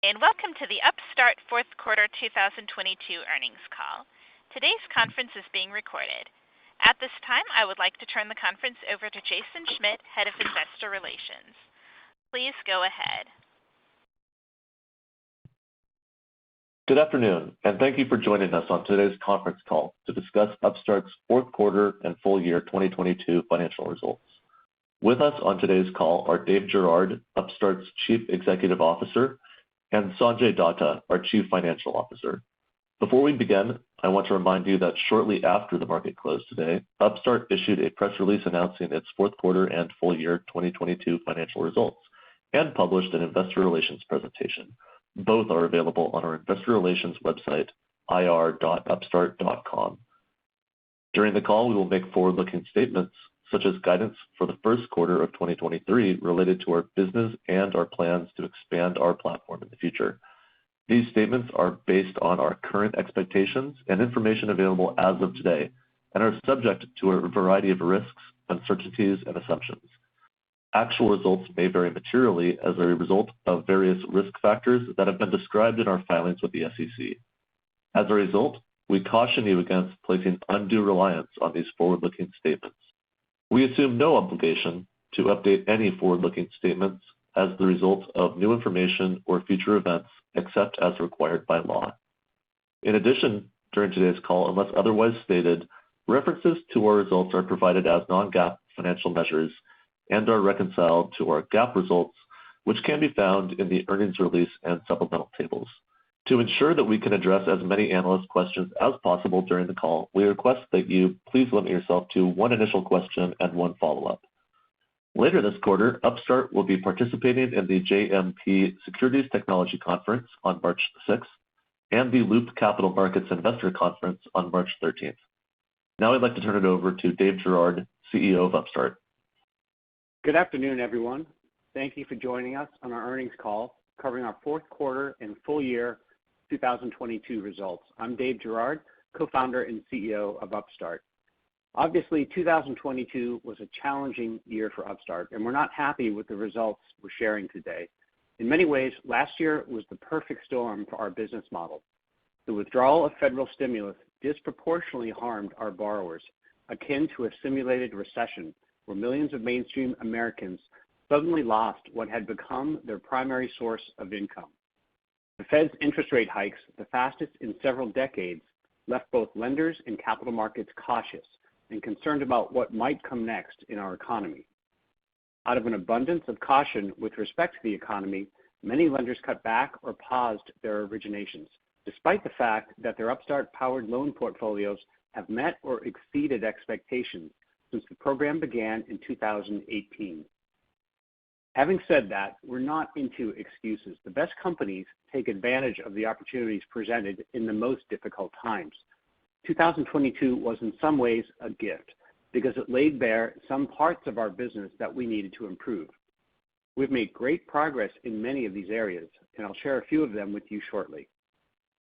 And welcome to the Upstart fourth quarter 2022 earnings call. Today's conference is being recorded. At this time, I would like to turn the conference over to Jason Schmidt, Head of Investor Relations. Please go ahead. Good afternoon, and thank you for joining us on today's conference call to discuss Upstart's fourth quarter and full year 2022 financial results. With us on today's call are Dave Girouard, Upstart's Chief Executive Officer, and Sanjay Datta, our Chief Financial Officer. Before we begin, I want to remind you that shortly after the market closed today, Upstart issued a press release announcing its fourth quarter and full year 2022 financial results and published an investor relations presentation. Both are available on our investor relations website, ir.upstart.com. During the call, we will make forward-looking statements such as guidance for the first quarter of 2023 related to our business and our plans to expand our platform in the future. These statements are based on our current expectations and information available as of today and are subject to a variety of risks, uncertainties, and assumptions. Actual results may vary materially as a result of various risk factors that have been described in our filings with the SEC. As a result, we caution you against placing undue reliance on these forward-looking statements. We assume no obligation to update any forward-looking statements as the result of new information or future events, except as required by law. In addition, during today's call, unless otherwise stated, references to our results are provided as non-GAAP financial measures and are reconciled to our GAAP results, which can be found in the earnings release and supplemental tables. To ensure that we can address as many analyst questions as possible during the call, we request that you please limit yourself to one initial question and one follow-up. Later this quarter, Upstart will be participating in the JMP Securities Technology Conference on March 6th and the Loop Capital Markets Investor Conference on March 13th. Now I'd like to turn it over to Dave Girouard, CEO of Upstart. Good afternoon, everyone. Thank you for joining us on our earnings call covering our fourth quarter and full year 2022 results. I'm Dave Girouard, co-founder and CEO of Upstart. Obviously, 2022 was a challenging year for Upstart, and we're not happy with the results we're sharing today. In many ways, last year was the perfect storm for our business model. The withdrawal of federal stimulus disproportionately harmed our borrowers, akin to a simulated recession where millions of mainstream Americans suddenly lost what had become their primary source of income. The Fed's interest rate hikes, the fastest in several decades, left both lenders and capital markets cautious and concerned about what might come next in our economy. Out of an abundance of caution with respect to the economy, many lenders cut back or paused their originations, despite the fact that their Upstart-powered loan portfolios have met or exceeded expectations since the program began in 2018. Having said that, we're not into excuses. The best companies take advantage of the opportunities presented in the most difficult times. 2022 was in some ways a gift because it laid bare some parts of our business that we needed to improve. We've made great progress in many of these areas, and I'll share a few of them with you shortly.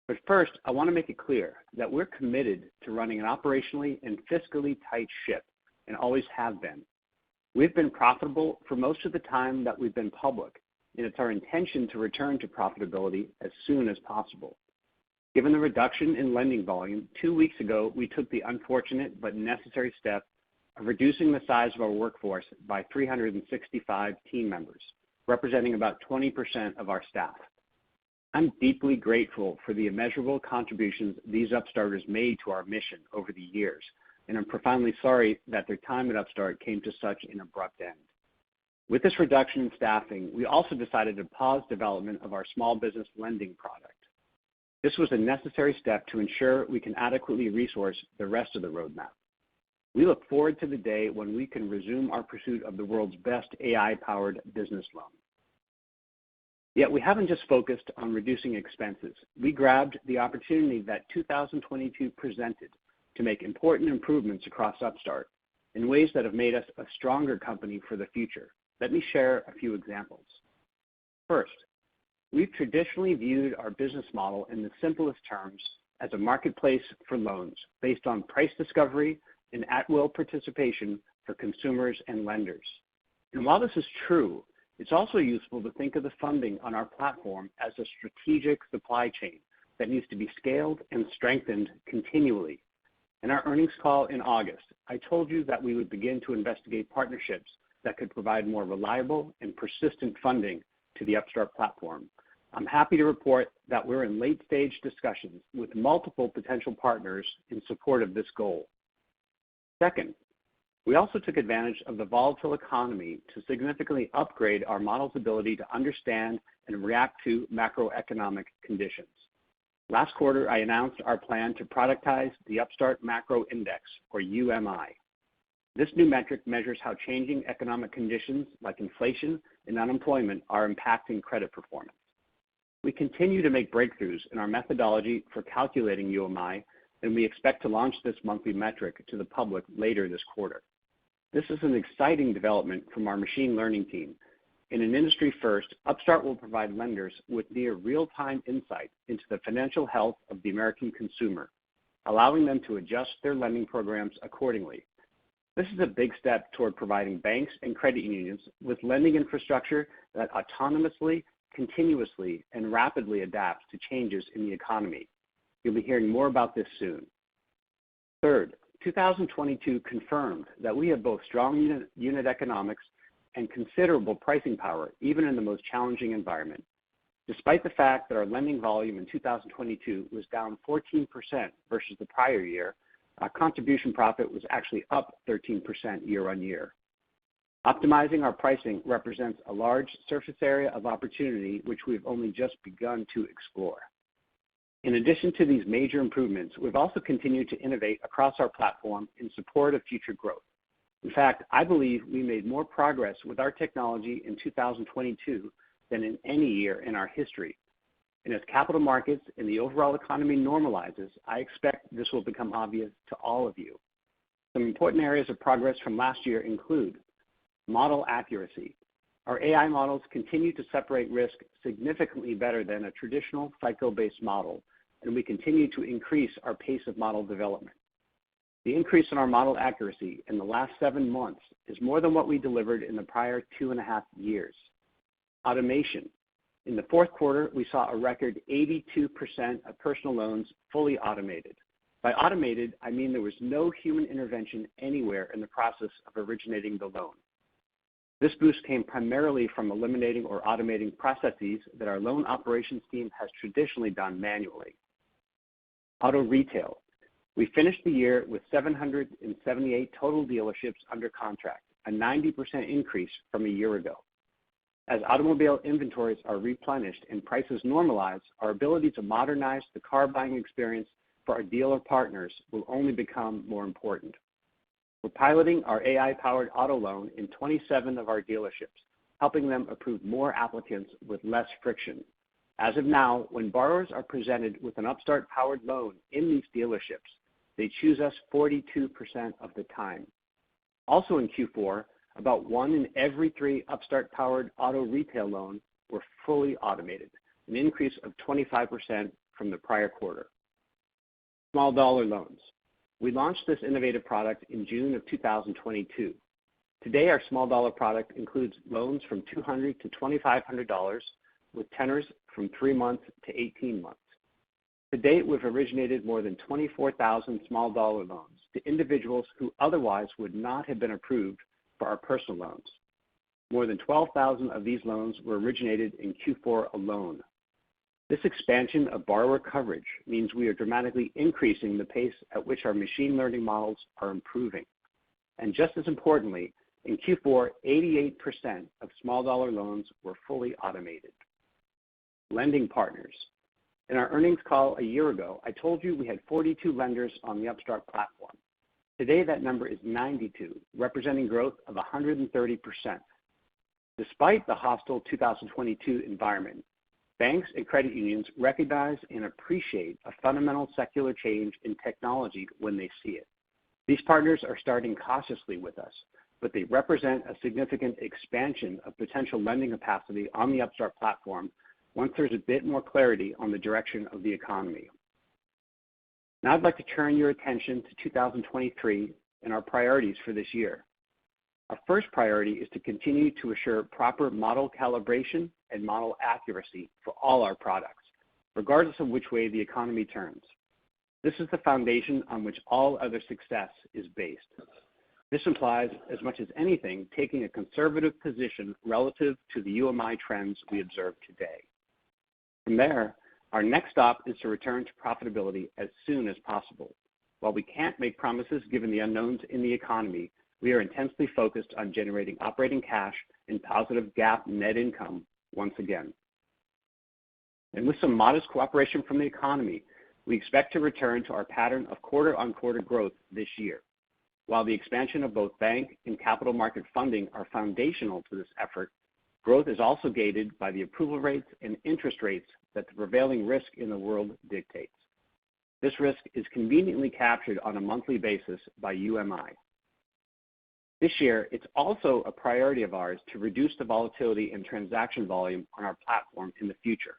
But first, I want to make it clear that we're committed to running an operationally and fiscally tight ship and always have been. We've been profitable for most of the time that we've been public, and it's our intention to return to profitability as soon as possible. Given the reduction in lending volume, 2 weeks ago, we took the unfortunate but necessary step of reducing the size of our workforce by 365 team members, representing about 20% of our staff. I'm deeply grateful for the immeasurable contributions these Upstarters made to our mission over the years, and I'm profoundly sorry that their time at Upstart came to such an abrupt end. With this reduction in staffing, we also decided to pause development of our small business lending product. This was a necessary step to ensure we can adequately resource the rest of the roadmap. We look forward to the day when we can resume our pursuit of the world's best AI-powered business loan. Yet we haven't just focused on reducing expenses. We grabbed the opportunity that 2022 presented to make important improvements across Upstart in ways that have made us a stronger company for the future. Let me share a few examples. First, we've traditionally viewed our business model in the simplest terms as a marketplace for loans based on price discovery and at-will participation for consumers and lenders. And while this is true, It's also useful to think of the funding on our platform as a strategic supply chain that needs to be scaled and strengthened continually. In our earnings call in August, I told you that we would begin to investigate partnerships that could provide more reliable and persistent funding to the Upstart platform. I'm happy to report that we're in late-stage discussions with multiple potential partners in support of this goal. Second, we also took advantage of the volatile economy to significantly upgrade our model's ability to understand and react to macroeconomic conditions. Last quarter, I announced our plan to productize the Upstart Macro Index, or UMI. This new metric measures how changing economic conditions like inflation and unemployment are impacting credit performance. We continue to make breakthroughs in our methodology for calculating UMI, and we expect to launch this monthly metric to the public later this quarter. This is an exciting development from our machine learning team. In an industry first, Upstart will provide lenders with near real-time insight into the financial health of the American consumer, allowing them to adjust their lending programs accordingly. This is a big step toward providing banks and credit unions with lending infrastructure that autonomously, continuously, and rapidly adapts to changes in the economy. You'll be hearing more about this soon. Third, 2022 confirmed that we have both strong unit economics and considerable pricing power, even in the most challenging environment. Despite the fact that our lending volume in 2022 was down 14% versus the prior year, our contribution profit was actually up 13% year on year. Optimizing our pricing represents a large surface area of opportunity which we've only just begun to explore. In addition to these major improvements, we've also continued to innovate across our platform in support of future growth. In fact, I believe we made more progress with our technology in 2022 than in any year in our history. And as capital markets and the overall economy normalizes, I expect this will become obvious to all of you. Some important areas of progress from last year include model accuracy. Our AI models continue to separate risk significantly better than a traditional FICO-based model, and we continue to increase our pace of model development. The increase in our model accuracy in the last 7 months is more than what we delivered in the prior 2.5 years. Automation. In the fourth quarter, we saw a record 82% of personal loans fully automated. By automated, I mean there was no human intervention anywhere in the process of originating the loan. This boost came primarily from eliminating or automating processes that our loan operations team has traditionally done manually. Auto retail. We finished the year with 778 total dealerships under contract, a 90% increase from a year ago. As automobile inventories are replenished and prices normalize, our ability to modernize the car buying experience for our dealer partners will only become more important. We're piloting our AI-powered auto loan in 27 of our dealerships, helping them approve more applicants with less friction. As of now, when borrowers are presented with an Upstart-powered loan in these dealerships, they choose us 42% of the time. Also in Q4, about 1 in every 3 Upstart-powered auto retail loans were fully automated, an increase of 25% from the prior quarter. Small dollar loans. We launched this innovative product in June of 2022. Today, our small dollar product includes loans from $200 to $2,500 with tenors from 3 months to 18 months. To date, we've originated more than 24,000 small dollar loans to individuals who otherwise would not have been approved for our personal loans. More than 12,000 of these loans were originated in Q4 alone. This expansion of borrower coverage means we are dramatically increasing the pace at which our machine learning models are improving. And just as importantly, in Q4, 88% of small dollar loans were fully automated. Lending partners. In our earnings call a year ago, I told you we had 42 lenders on the Upstart platform. Today, that number is 92, representing growth of 130%. Despite the hostile 2022 environment, banks and credit unions recognize and appreciate a fundamental secular change in technology when they see it. These partners are starting cautiously with us, but they represent a significant expansion of potential lending capacity on the Upstart platform once there's a bit more clarity on the direction of the economy. Now I'd like to turn your attention to 2023 and our priorities for this year. Our first priority is to continue to assure proper model calibration and model accuracy for all our products, regardless of which way the economy turns. This is the foundation on which all other success is based. This implies, as much as anything, taking a conservative position relative to the UMI trends we observe today. From there, our next stop is to return to profitability as soon as possible. While we can't make promises given the unknowns in the economy, we are intensely focused on generating operating cash and positive GAAP net income once again. And with some modest cooperation from the economy, we expect to return to our pattern of quarter-on-quarter growth this year. While the expansion of both bank and capital market funding are foundational to this effort, growth is also gated by the approval rates and interest rates that the prevailing risk in the world dictates. This risk is conveniently captured on a monthly basis by UMI. This year, it's also a priority of ours to reduce the volatility and transaction volume on our platform in the future.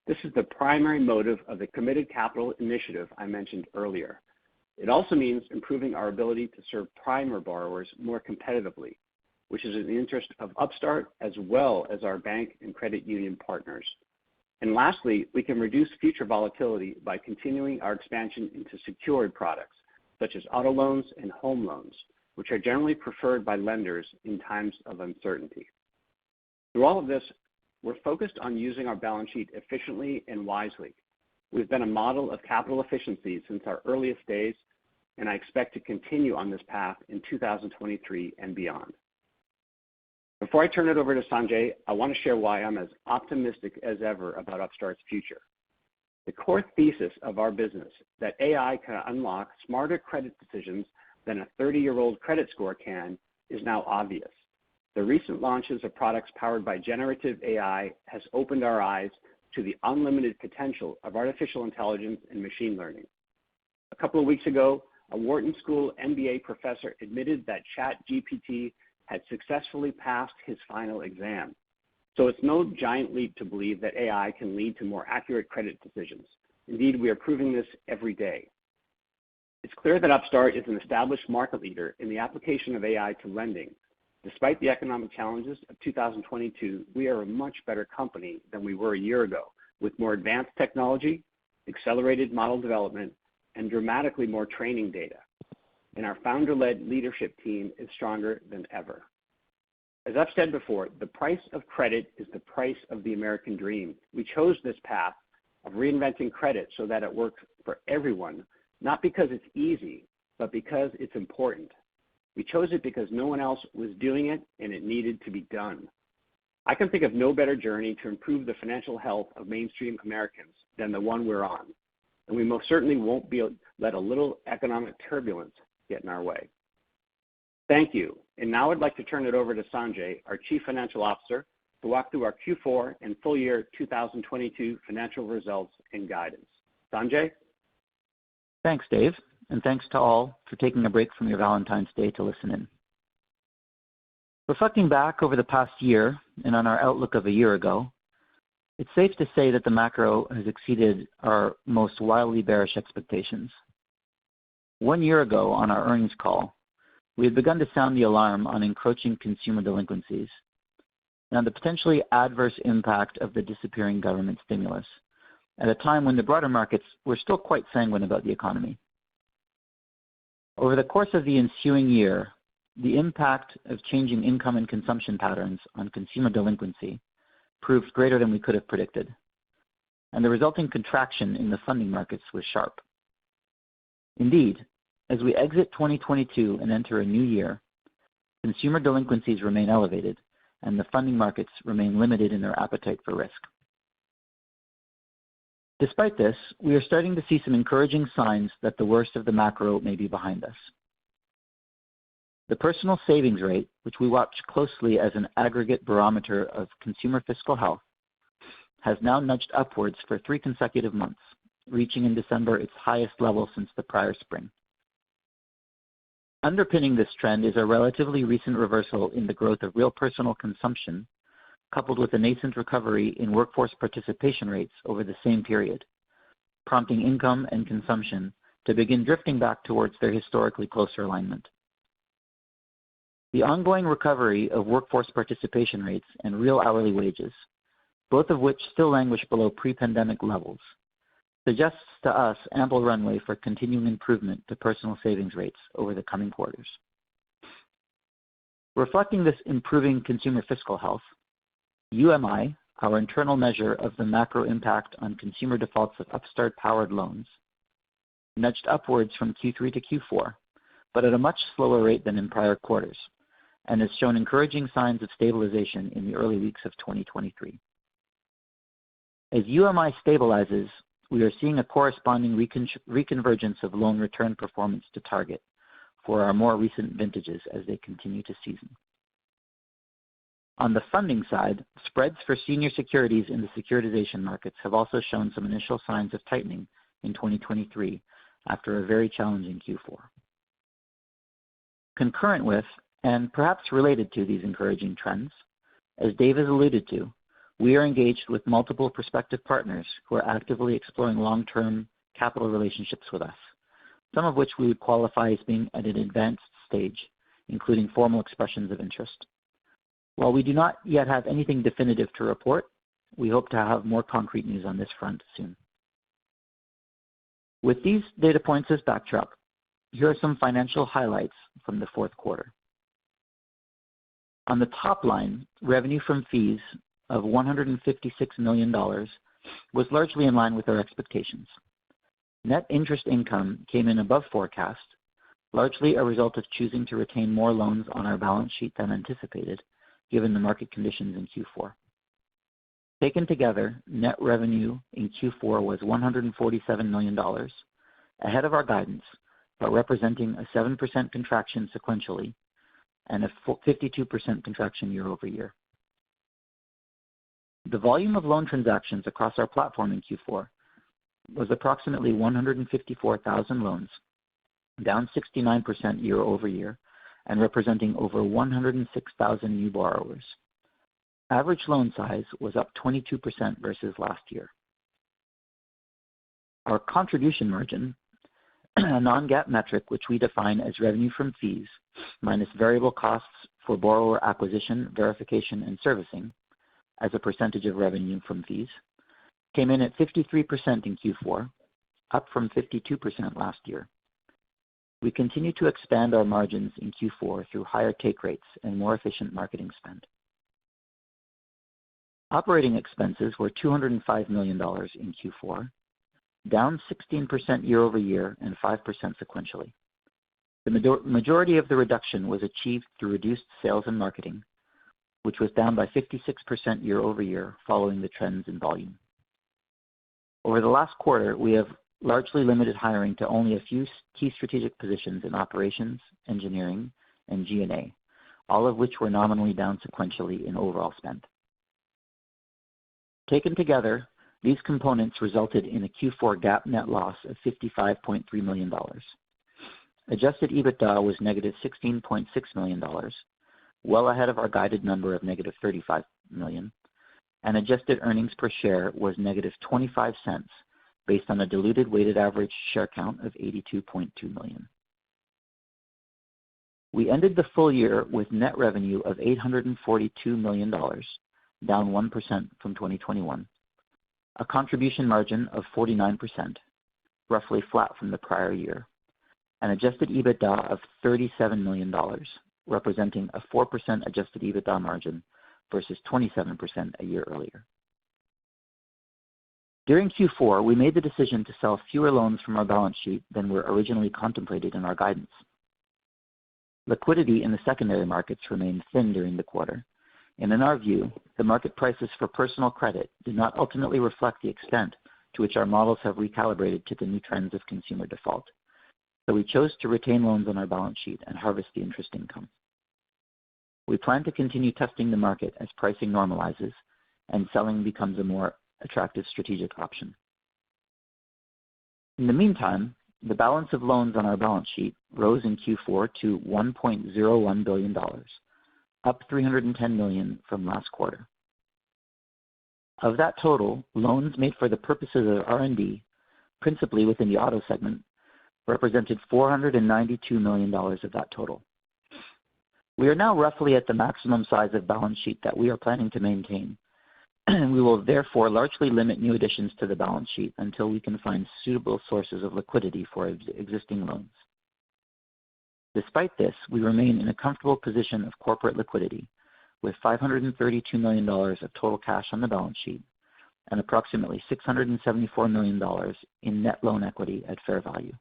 This is the primary motive of the Committed Capital Initiative I mentioned earlier. It also means improving our ability to serve primer borrowers more competitively, which is in the interest of Upstart as well as our bank and credit union partners. And lastly, we can reduce future volatility by continuing our expansion into secured products, such as auto loans and home loans, which are generally preferred by lenders in times of uncertainty. Through all of this, we're focused on using our balance sheet efficiently and wisely. We've been a model of capital efficiency since our earliest days, and I expect to continue on this path in 2023 and beyond. Before I turn it over to Sanjay, I want to share why I'm as optimistic as ever about Upstart's future. The core thesis of our business, that AI can unlock smarter credit decisions than a 30-year-old credit score can, is now obvious. The recent launches of products powered by generative AI has opened our eyes to the unlimited potential of artificial intelligence and machine learning. A couple of weeks ago, a Wharton School MBA professor admitted that ChatGPT had successfully passed his final exam. So it's no giant leap to believe that AI can lead to more accurate credit decisions. Indeed, we are proving this every day. It's clear that Upstart is an established market leader in the application of AI to lending. Despite the economic challenges of 2022, we are a much better company than we were a year ago, with more advanced technology, accelerated model development, and dramatically more training data. And our founder-led leadership team is stronger than ever. As I've said before, the price of credit is the price of the American dream. We chose this path of reinventing credit so that it works for everyone, not because it's easy, but because it's important. We chose it because no one else was doing it and it needed to be done. I can think of no better journey to improve the financial health of mainstream Americans than the one we're on. And we most certainly won't let a little economic turbulence get in our way. Thank you. And now I'd like to turn it over to Sanjay, our Chief Financial Officer, to walk through our Q4 and full year 2022 financial results and guidance. Sanjay? Thanks, Dave, and thanks to all for taking a break from your Valentine's Day to listen in. Reflecting back over the past year and on our outlook of a year ago, it's safe to say that the macro has exceeded our most wildly bearish expectations. 1 year ago on our earnings call, we had begun to sound the alarm on encroaching consumer delinquencies and the potentially adverse impact of the disappearing government stimulus at a time when the broader markets were still quite sanguine about the economy. Over the course of the ensuing year, the impact of changing income and consumption patterns on consumer delinquency proved greater than we could have predicted, and the resulting contraction in the funding markets was sharp. Indeed, as we exit 2022 and enter a new year, consumer delinquencies remain elevated and the funding markets remain limited in their appetite for risk. Despite this, we are starting to see some encouraging signs that the worst of the macro may be behind us. The personal savings rate, which we watch closely as an aggregate barometer of consumer fiscal health, has now nudged upwards for 3 consecutive months, reaching in December its highest level since the prior spring. Underpinning this trend is a relatively recent reversal in the growth of real personal consumption, coupled with a nascent recovery in workforce participation rates over the same period, prompting income and consumption to begin drifting back towards their historically closer alignment. The ongoing recovery of workforce participation rates and real hourly wages, both of which still languish below pre-pandemic levels, suggests to us ample runway for continuing improvement to personal savings rates over the coming quarters. Reflecting this improving consumer fiscal health, UMI, our internal measure of the macro impact on consumer defaults of Upstart-powered loans, nudged upwards from Q3 to Q4, but at a much slower rate than in prior quarters, and has shown encouraging signs of stabilization in the early weeks of 2023. As UMI stabilizes, we are seeing a corresponding reconvergence of loan return performance to target for our more recent vintages as they continue to season. On the funding side, spreads for senior securities in the securitization markets have also shown some initial signs of tightening in 2023 after a very challenging Q4. Concurrent with, and perhaps related to these encouraging trends, as Dave has alluded to, we are engaged with multiple prospective partners who are actively exploring long-term capital relationships with us, some of which we would qualify as being at an advanced stage, including formal expressions of interest. While we do not yet have anything definitive to report, we hope to have more concrete news on this front soon. With these data points as backdrop, here are some financial highlights from the fourth quarter. On the top line, revenue from fees of $156 million was largely in line with our expectations. Net interest income came in above forecast, largely a result of choosing to retain more loans on our balance sheet than anticipated, given the market conditions in Q4. Taken together, net revenue in Q4 was $147 million, ahead of our guidance, but representing a 7% contraction sequentially and a 52% contraction year over year. The volume of loan transactions across our platform in Q4 was approximately 154,000 loans, down 69% year over year, and representing over 106,000 new borrowers. Average loan size was up 22% versus last year. Our contribution margin, a non-GAAP metric which we define as revenue from fees minus variable costs for borrower acquisition, verification, and servicing as a percentage of revenue from fees, came in at 53% in Q4, up from 52% last year. We continue to expand our margins in Q4 through higher take rates and more efficient marketing spend. Operating expenses were $205 million in Q4, down 16% year over year and 5% sequentially. The majority of the reduction was achieved through reduced sales and marketing, which was down by 56% year over year following the trends in volume. Over the last quarter, we have largely limited hiring to only a few key strategic positions in operations, engineering, and G&A, all of which were nominally down sequentially in overall spend. Taken together, these components resulted in a Q4 GAAP net loss of $55.3 million. Adjusted EBITDA was negative $16.6 million, well ahead of our guided number of negative $35 million, and adjusted earnings per share was negative 25 cents based on a diluted weighted average share count of 82.2 million. We ended the full year with net revenue of $842 million, down 1% from 2021, a contribution margin of 49%, roughly flat from the prior year, and adjusted EBITDA of $37 million, representing a 4% adjusted EBITDA margin versus 27% a year earlier. During Q4, we made the decision to sell fewer loans from our balance sheet than were originally contemplated in our guidance. Liquidity in the secondary markets remained thin during the quarter, and in our view, the market prices for personal credit did not ultimately reflect the extent to which our models have recalibrated to the new trends of consumer default. So we chose to retain loans on our balance sheet and harvest the interest income. We plan to continue testing the market as pricing normalizes and selling becomes a more attractive strategic option. In the meantime, the balance of loans on our balance sheet rose in Q4 to $1.01 billion, up $310 million from last quarter. Of that total, loans made for the purposes of R&D, principally within the auto segment, represented $492 million of that total. We are now roughly at the maximum size of balance sheet that we are planning to maintain, and we will therefore largely limit new additions to the balance sheet until we can find suitable sources of liquidity for existing loans. Despite this, we remain in a comfortable position of corporate liquidity, with $532 million of total cash on the balance sheet and approximately $674 million in net loan equity at fair value.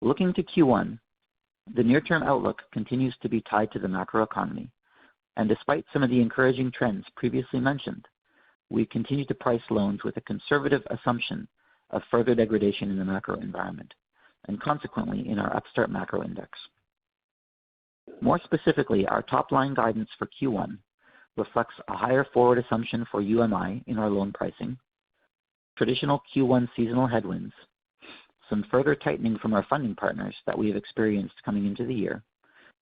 Looking to Q1, the near-term outlook continues to be tied to the macroeconomy, and despite some of the encouraging trends previously mentioned, we continue to price loans with a conservative assumption of further degradation in the macro environment, and consequently in our Upstart macro index. More specifically, our top-line guidance for Q1 reflects a higher forward assumption for UMI in our loan pricing, traditional Q1 seasonal headwinds, some further tightening from our funding partners that we have experienced coming into the year,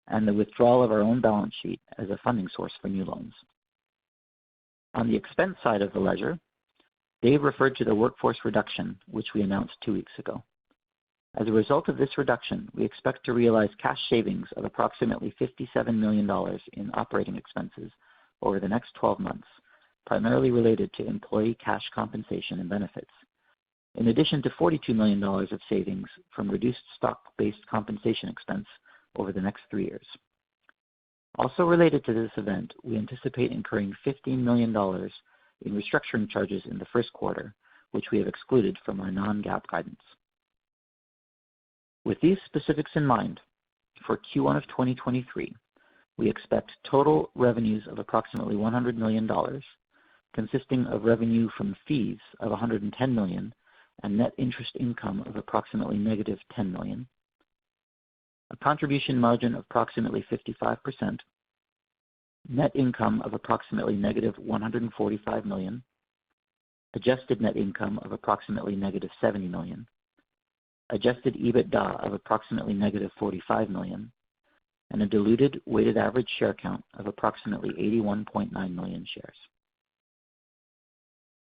and the withdrawal of our own balance sheet as a funding source for new loans. On the expense side of the ledger, Dave referred to the workforce reduction, which we announced 2 weeks ago. As a result of this reduction, we expect to realize cash savings of approximately $57 million in operating expenses over the next 12 months, primarily related to employee cash compensation and benefits, in addition to $42 million of savings from reduced stock-based compensation expense over the next 3 years. Also related to this event, we anticipate incurring $15 million in restructuring charges in the first quarter, which we have excluded from our non-GAAP guidance. With these specifics in mind, for Q1 of 2023, we expect total revenues of approximately $100 million, consisting of revenue from fees of $110 million and net interest income of approximately negative $10 million, a contribution margin of approximately 55%, net income of approximately negative $145 million, adjusted net income of approximately negative $70 million, adjusted EBITDA of approximately negative $45 million, and a diluted weighted average share count of approximately 81.9 million shares.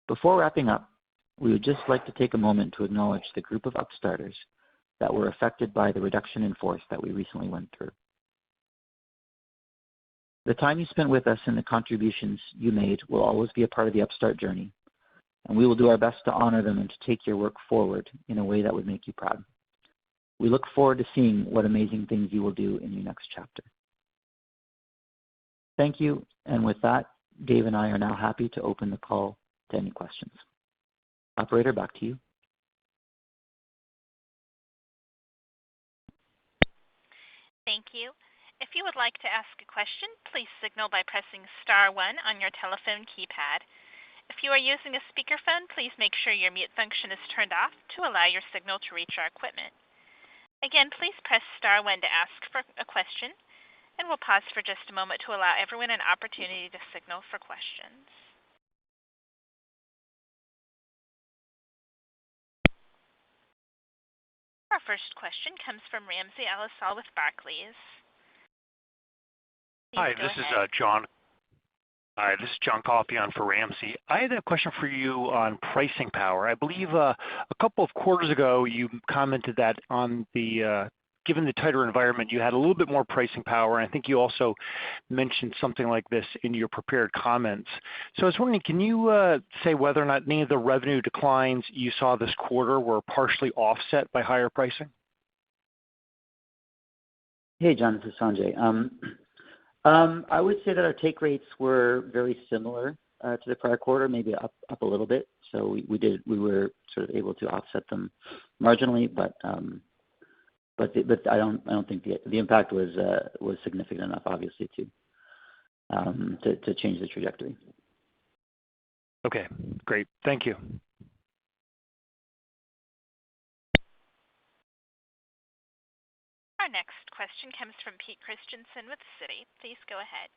Before wrapping up, we would just like to take a moment to acknowledge the group of Upstarters that were affected by the reduction in force that we recently went through. The time you spent with us and the contributions you made will always be a part of the Upstart journey, and we will do our best to honor them and to take your work forward in a way that would make you proud. We look forward to seeing what amazing things you will do in your next chapter. Thank you, and with that, Dave and I are now happy to open the call to any questions. Operator, back to you. Thank you. If you would like to ask a question, please signal by pressing *1 on your telephone keypad. If you are using a speakerphone, please make sure your mute function is turned off to allow your signal to reach our equipment. Again, please press *1 to ask for a question, and we'll pause for just a moment to allow everyone an opportunity to signal for questions. Our first question comes from Ramsey El-Assal with Barclays. Hi, this is John. Hi, this is John Coffey on for Ramsey. I had a question for you on pricing power. I believe a couple of quarters ago you commented that on the given the tighter environment, you had a little bit more pricing power. And I think you also mentioned something like this in your prepared comments. So I was wondering, can you say whether or not any of the revenue declines you saw this quarter were partially offset by higher pricing? Hey, John, this is Sanjay. I would say that our take rates were very similar to the prior quarter, maybe up a little bit. So we were sort of able to offset them marginally, but I don't think the impact was significant enough, obviously, to change the trajectory. Okay, great. Thank you. Our next question comes from Pete Christensen with Citi. Please go ahead.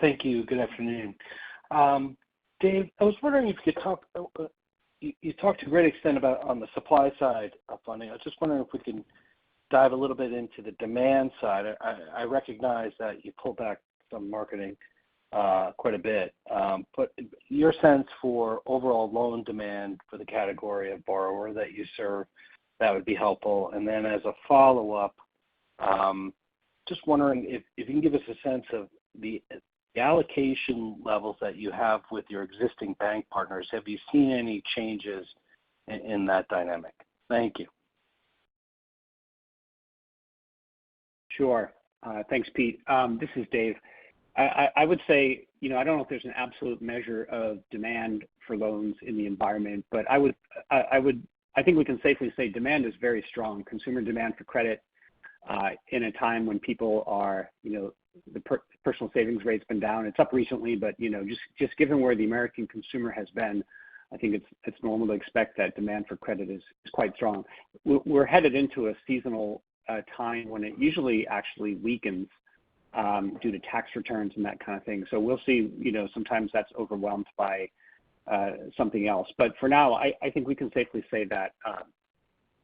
Thank you. Good afternoon. Dave, I was wondering if you could talk, you talked to a great extent about on the supply side of funding. I was just wondering if we can dive a little bit into the demand side. I recognize that you pulled back some marketing quite a bit, but your sense for overall loan demand for the category of borrower that you serve, that would be helpful. And then as a follow-up, Just wondering if you can give us a sense of the allocation levels that you have with your existing bank partners. Have you seen any changes in that dynamic? Thank you. Sure. Thanks, Pete. This is Dave. I would say, I don't know if there's an absolute measure of demand for loans in the environment, but I think we can safely say demand is very strong. Consumer demand for credit in a time when people are, the personal savings rate's been down. It's up recently, but just given where the American consumer has been, I think it's normal to expect that demand for credit is quite strong. We're headed into a seasonal time when it usually actually weakens due to tax returns and that kind of thing. So we'll see, sometimes that's overwhelmed by something else. But for now, I think we can safely say that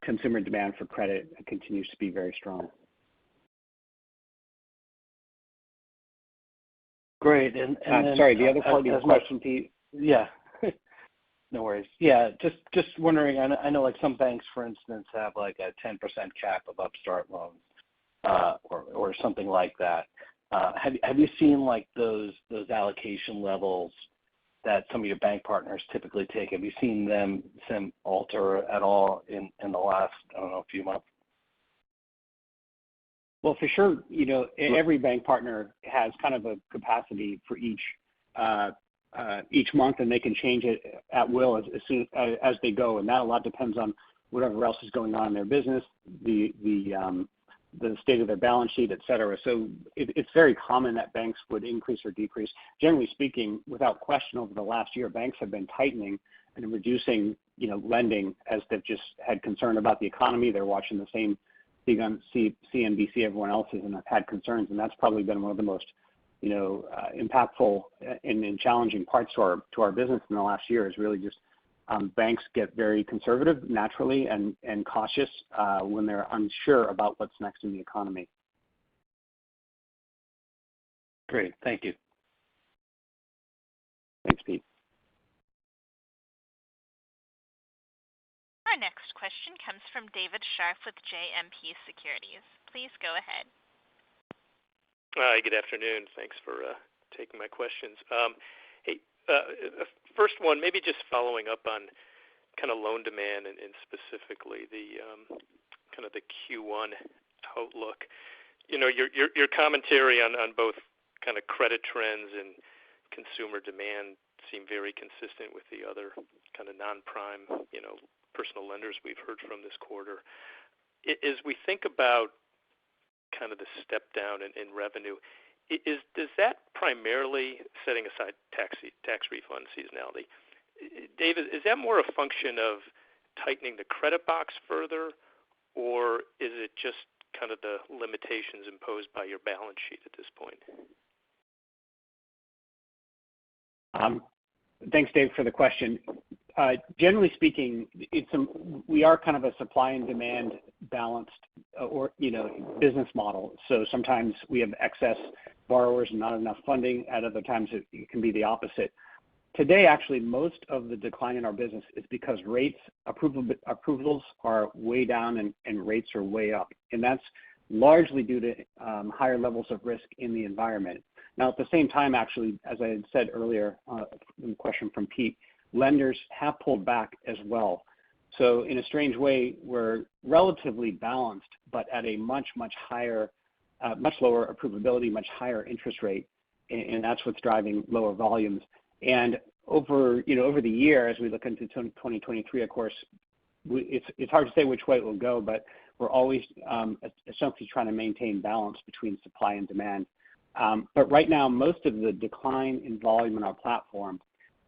consumer demand for credit continues to be very strong. Great. And sorry, the other part of your question, Pete? Yeah. No worries. Yeah, just wondering, I know like some banks, for instance, have like a 10% cap of Upstart loans or something like that. Have you seen like those allocation levels that some of your bank partners typically take? Have you seen them alter at all in the last, few months? Well, for sure, every bank partner has kind of a capacity for each month, and they can change it at will as soon as they go, and that a lot depends on whatever else is going on in their business, the state of their balance sheet, et cetera. So it's very common that banks would increase or decrease. Generally speaking, without question, over the last year, banks have been tightening and reducing, lending as they've just had concern about the economy. They're watching the same thing on CNBC everyone else is, and have had concerns, and that's probably been one of the most impactful and challenging parts to our business in the last year is really just banks get very conservative naturally and cautious when they're unsure about what's next in the economy. Great. Thank you. Thanks, Pete. Our next question comes from David Scharf with JMP Securities. Please go ahead. Hi, good afternoon. Thanks for taking my questions. First one, maybe just following up on kind of loan demand and specifically the kind of the Q1 outlook. Your commentary on both kind of credit trends and consumer demand seem very consistent with the other kind of non-prime, personal lenders we've heard from this quarter. As we think about kind of the step down in revenue, does that primarily, setting aside tax refund seasonality, David, is that more a function of tightening the credit box further, or is it just kind of the limitations imposed by your balance sheet at this point? Thanks, Dave, for the question. Generally speaking, we are kind of a supply and demand balanced business model. So sometimes we have excess borrowers and not enough funding. At other times, it can be the opposite. Today, actually, most of the decline in our business is because approvals are way down and rates are way up. And that's largely due to higher levels of risk in the environment. Now, at the same time, actually, as I had said earlier in the question from Pete, lenders have pulled back as well. So in a strange way, we're relatively balanced, but at a much higher, much lower approvability, much higher interest rate, and that's what's driving lower volumes. And over the year, as we look into 2023, of course, it's hard to say which way it will go, but we're always essentially trying to maintain balance between supply and demand. But right now, most of the decline in volume in our platform,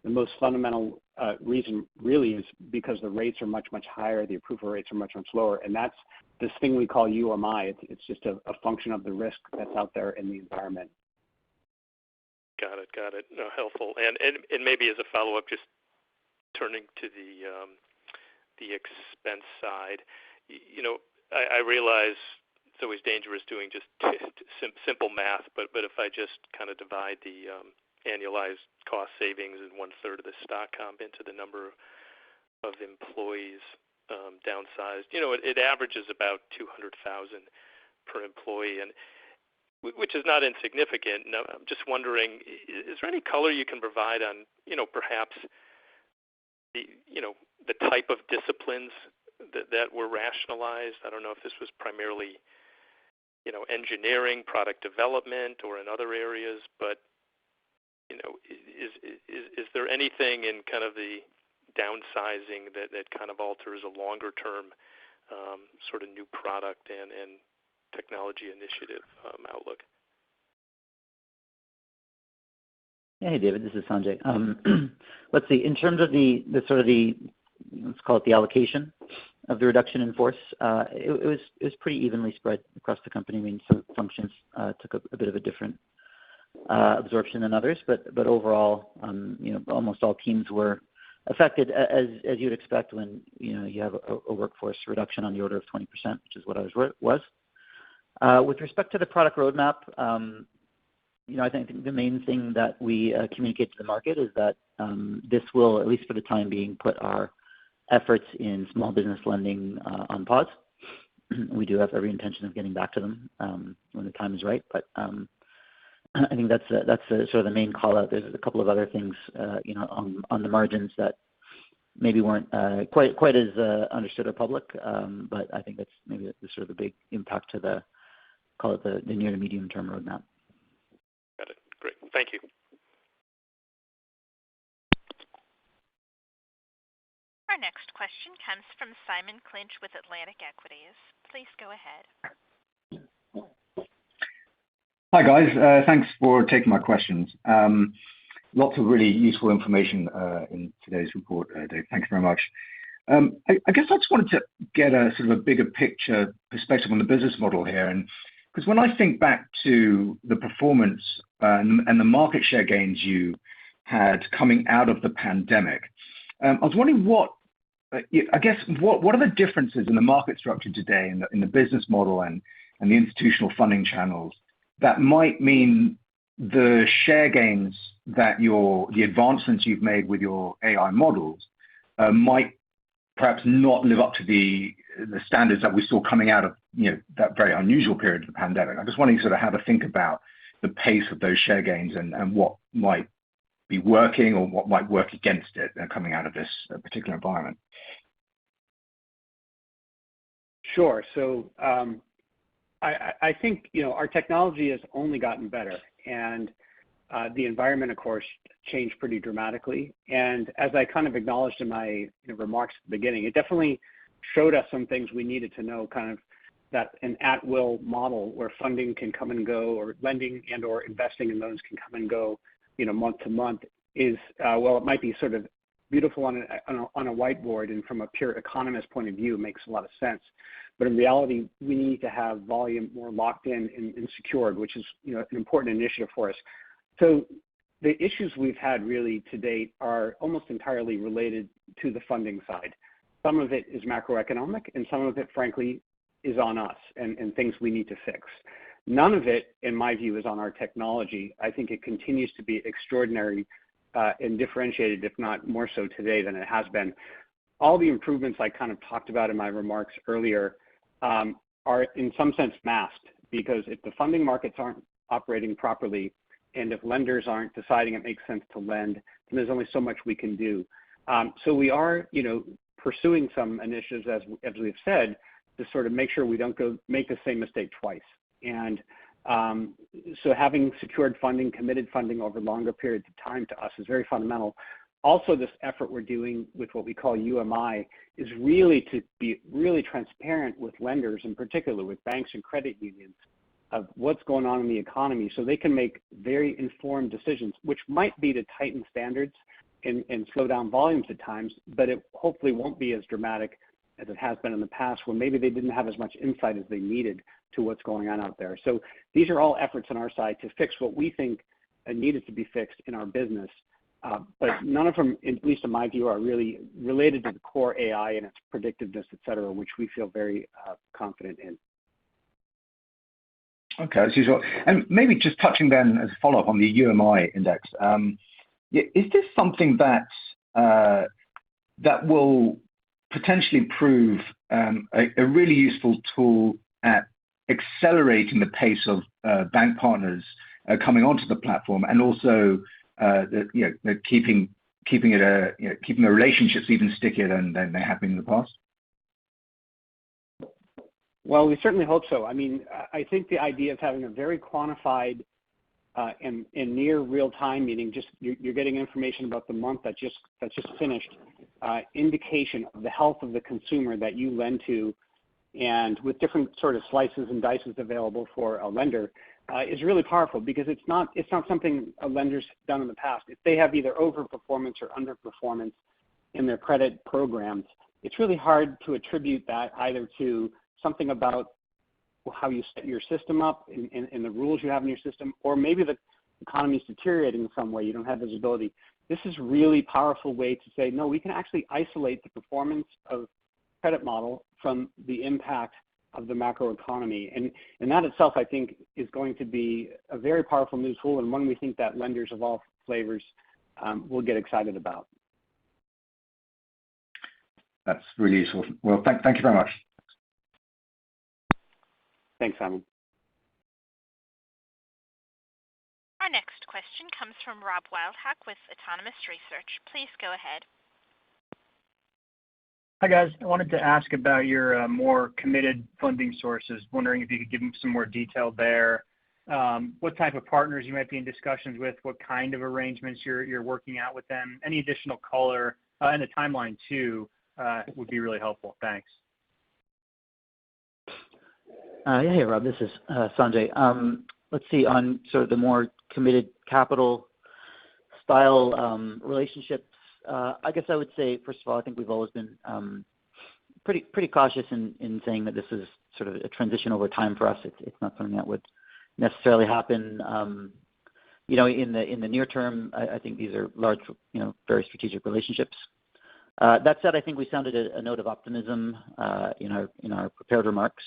the most fundamental reason really is because the rates are much higher, the approval rates are much lower, and that's this thing we call UMI. It's just a function of the risk that's out there in the environment. Got it. No, helpful. And maybe as a follow-up, just turning to the expense side, I realize it's always dangerous doing just simple math, but if I just kind of divide the annualized cost savings and 1/3 of the stock comp into the number of employees downsized, it averages about $200,000 per employee, and which is not insignificant. And I'm just wondering, is there any color you can provide on, perhaps the type of disciplines that were rationalized? I don't know if this was primarily, engineering, product development, or in other areas, but is there anything in kind of the downsizing that kind of alters a longer term sort of new product and technology initiative outlook? Hey, David, this is Sanjay. Let's see. In terms of the let's call it the allocation of the reduction in force, it was pretty evenly spread across the company. I mean, some functions took a bit of a different absorption than others, but overall, almost all teams were affected, as you'd expect when you have a workforce reduction on the order of 20%, which is what ours was. With respect to the product roadmap, I think the main thing that we communicate to the market is that this will, at least for the time being, put our efforts in small business lending on pause. We do have every intention of getting back to them when the time is right, but I think that's sort of the main call out. There's a couple of other things, on the margins that maybe weren't quite as understood or public, but I think that's maybe the sort of the big impact to the near to medium term roadmap. Got it. Great. Thank you. Our next question comes from Simon Clinch with Atlantic Equities. Please go ahead. Hi, guys. Thanks for taking my questions. Lots of really useful information in today's report, Dave. Thank you very much. I guess I just wanted to get a sort of a bigger picture perspective on the business model here. And because when I think back to the performance and the market share gains you had coming out of the pandemic, I was wondering what are the differences in the market structure today in the business model and the institutional funding channels that might mean the share gains that the advancements you've made with your AI models might perhaps not live up to the standards that we saw coming out of that very unusual period of the pandemic. I just wondering sort of how to think about the pace of those share gains and what might be working or what might work against it coming out of this particular environment. Sure. So I think our technology has only gotten better, and the environment, of course, changed pretty dramatically. And as I kind of acknowledged in my remarks at the beginning, it definitely showed us some things we needed to know, kind of that an at-will model where funding can come and go, or lending and or investing in loans can come and go, month to month is, it might be sort of beautiful on a whiteboard, and from a pure economist point of view, it makes a lot of sense. But in reality, we need to have volume more locked in and secured, which is an important initiative for us. So the issues we've had really to date are almost entirely related to the funding side. Some of it is macroeconomic, and some of it, frankly, is on us and things we need to fix. None of it, in my view, is on our technology. I think it continues to be extraordinary and differentiated, if not more so today than it has been. All the improvements I kind of talked about in my remarks earlier are in some sense masked, because if the funding markets aren't operating properly and if lenders aren't deciding it makes sense to lend, then there's only so much we can do. So we are, pursuing some initiatives, as we've said, to sort of make sure we don't make the same mistake twice. And so having secured funding, committed funding over longer periods of time to us is very fundamental. Also, this effort we're doing with what we call UMI is really to be really transparent with lenders, in particular with banks and credit unions, of what's going on in the economy, so they can make very informed decisions, which might be to tighten standards and slow down volumes at times, but it hopefully won't be as dramatic as it has been in the past, when maybe they didn't have as much insight as they needed to what's going on out there. So these are all efforts on our side to fix what we think needed to be fixed in our business. But none of them, at least in my view, are really related to the core AI and its predictiveness, et cetera, which we feel very confident in. Okay, as usual. And maybe just touching then as a follow-up on the UMI index, is this something that will potentially prove a really useful tool at accelerating the pace of bank partners coming onto the platform, and also keeping the relationships even stickier than they have been in the past? Well, we certainly hope so. I mean, I think the idea of having a very quantified and near real time, meaning just you're getting information about the month that's just finished, indication of the health of the consumer that you lend to, and with different sort of slices and dices available for a lender, is really powerful, because it's not something a lender's done in the past. If they have either overperformance or underperformance in their credit programs, it's really hard to attribute that either to something about how you set your system up and the rules you have in your system, or maybe the economy is deteriorating in some way. You don't have visibility. This is really powerful way to say, no, we can actually isolate the performance of credit model from the impact of the macroeconomy. And that itself, I think, is going to be a very powerful new tool, and one we think that lenders of all flavors will get excited about. That's really useful. Well, thank you very much. Thanks, Simon. Our next question comes from Rob Wildhack with Autonomous Research. Please go ahead. Hi, guys. I wanted to ask about your more committed funding sources. Wondering if you could give them some more detail there. What type of partners you might be in discussions with, what kind of arrangements you're working out with them. Any additional color and the timeline too would be really helpful. Thanks. Hey, Rob, this is Sanjay. Let's see, on sort of the more committed capital style relationships, I guess I would say, first of all, I think we've always been pretty cautious in saying that this is sort of a transition over time for us. It's not something that would necessarily happen, in the near term. I think these are large, very strategic relationships. That said, I think we sounded a note of optimism in our prepared remarks.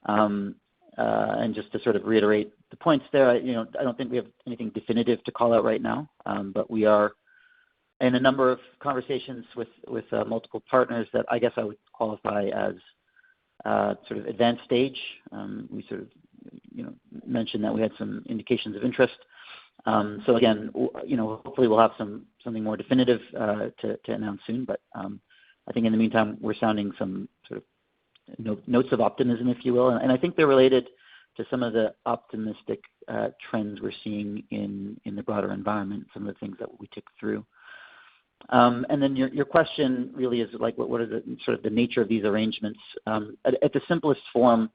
And just to sort of reiterate the points there, I don't think we have anything definitive to call out right now, but we are in a number of conversations with multiple partners that I guess I would qualify as sort of advanced stage. We sort of mentioned that we had some indications of interest. So again, hopefully we'll have something more definitive to announce soon. But I think in the meantime, we're sounding some sort of notes of optimism, if you will, and I think they're related to some of the optimistic trends we're seeing in the broader environment, some of the things that we took through. And then your question really is like, what are the sort of the nature of these arrangements? At the simplest form,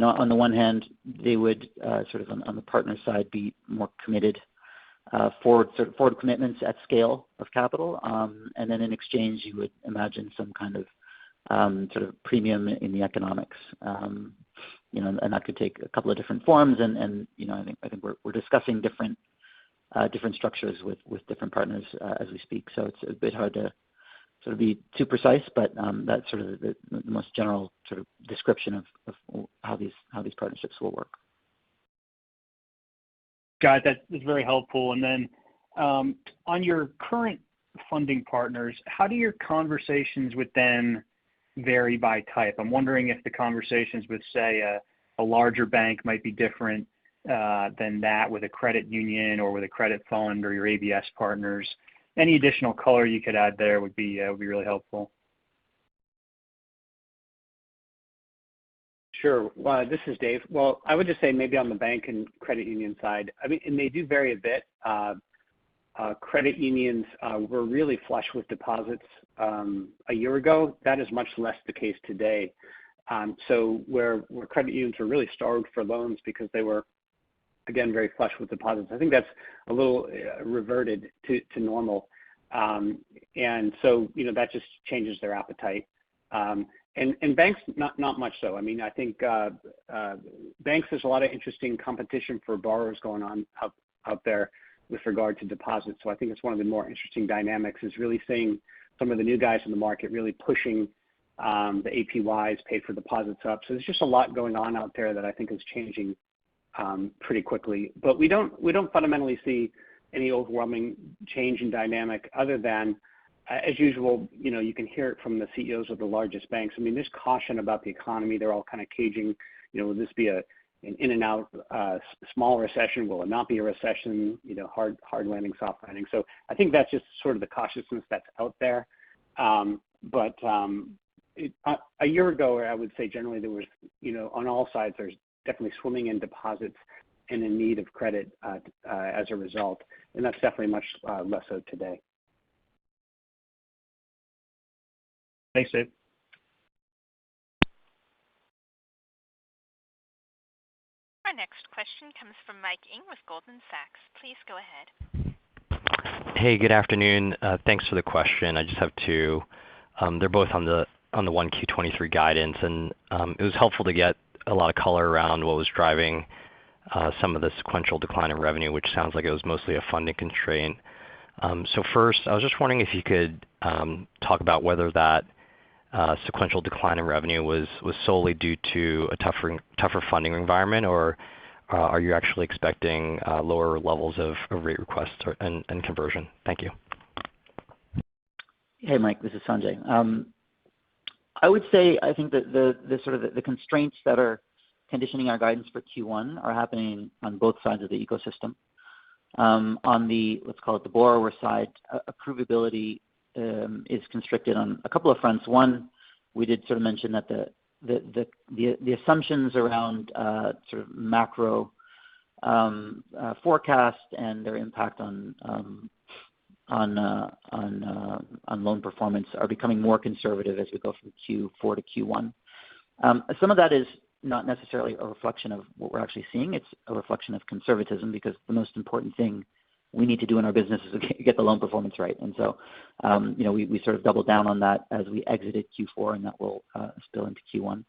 on the one hand, they would sort of on the partner side be more committed forward commitments at scale of capital, and then in exchange you would imagine some kind of sort of premium in the economics, and that could take a couple of different forms. And I think we're discussing different structures with different partners as we speak. So it's a bit hard to sort of be too precise, but that's sort of the most general sort of description of how these partnerships will work. Got it. That is very helpful. And then on your current funding partners, how do your conversations with them vary by type? I'm wondering if the conversations with, say, a larger bank might be different than that with a credit union or with a credit fund or your ABS partners. Any additional color you could add there would be really helpful. Sure. Well, this is Dave. Well, I would just say maybe on the bank and credit union side, I mean, and they do vary a bit. Credit unions were really flush with deposits a year ago. That is much less the case today. So where credit unions were really starved for loans because they were, again, very flush with deposits, I think that's a little reverted to normal. And so, that just changes their appetite. And banks, not much so. I mean, I think banks, there's a lot of interesting competition for borrowers going on out there with regard to deposits. So I think it's one of the more interesting dynamics is really seeing some of the new guys in the market really pushing the APYs, paid for deposits up. So there's just a lot going on out there that I think is changing pretty quickly. But we don't fundamentally see any overwhelming change in dynamic other than, as usual, you can hear it from the CEOs of the largest banks. I mean, there's caution about the economy. They're all kind of caging will this be an in and out small recession? Will it not be a recession? Hard landing, soft landing. So I think that's just sort of the cautiousness that's out there. But a year ago, I would say generally there was, on all sides, there's definitely swimming in deposits and in need of credit as a result. And that's definitely much less so today. Thanks, Dave. Our next question comes from Mike Ng with Goldman Sachs. Please go ahead. Hey, good afternoon. Thanks for the question. I just have two. They're both on the 1Q23 guidance, and it was helpful to get a lot of color around what was driving some of the sequential decline in revenue, which sounds like it was mostly a funding constraint. So first, I was just wondering if you could talk about whether that sequential decline in revenue was solely due to a tougher funding environment, or are you actually expecting lower levels of rate requests and conversion? Thank you. Hey, Mike, this is Sanjay. I would say I think that the constraints that are conditioning our guidance for Q1 are happening on both sides of the ecosystem. On the, let's call it the borrower side, approvability is constricted on a couple of fronts. One, we did sort of mention that the assumptions around sort of macro forecast and their impact on loan performance are becoming more conservative as we go from Q4 to Q1. Some of that is not necessarily a reflection of what we're actually seeing. It's a reflection of conservatism, because the most important thing we need to do in our business is to get the loan performance right. And so, we sort of doubled down on that as we exited Q4, and that will spill into Q1.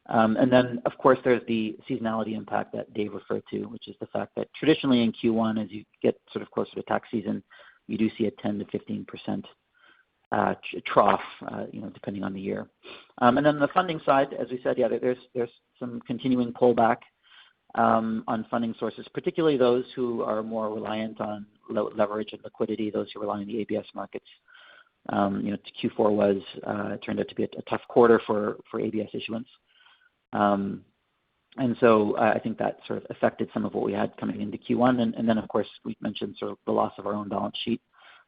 And then, of course, there's the seasonality impact that Dave referred to, which is the fact that traditionally in Q1, as you get sort of closer to tax season, you do see a 10 to 15% trough, depending on the year. And then on the funding side, as we said, there's some continuing pullback on funding sources, particularly those who are more reliant on leverage and liquidity, those who rely on the ABS markets. Q4 turned out to be a tough quarter for ABS issuance. And so I think that sort of affected some of what we had coming into Q1. And then, of course, we mentioned sort of the loss of our own balance sheet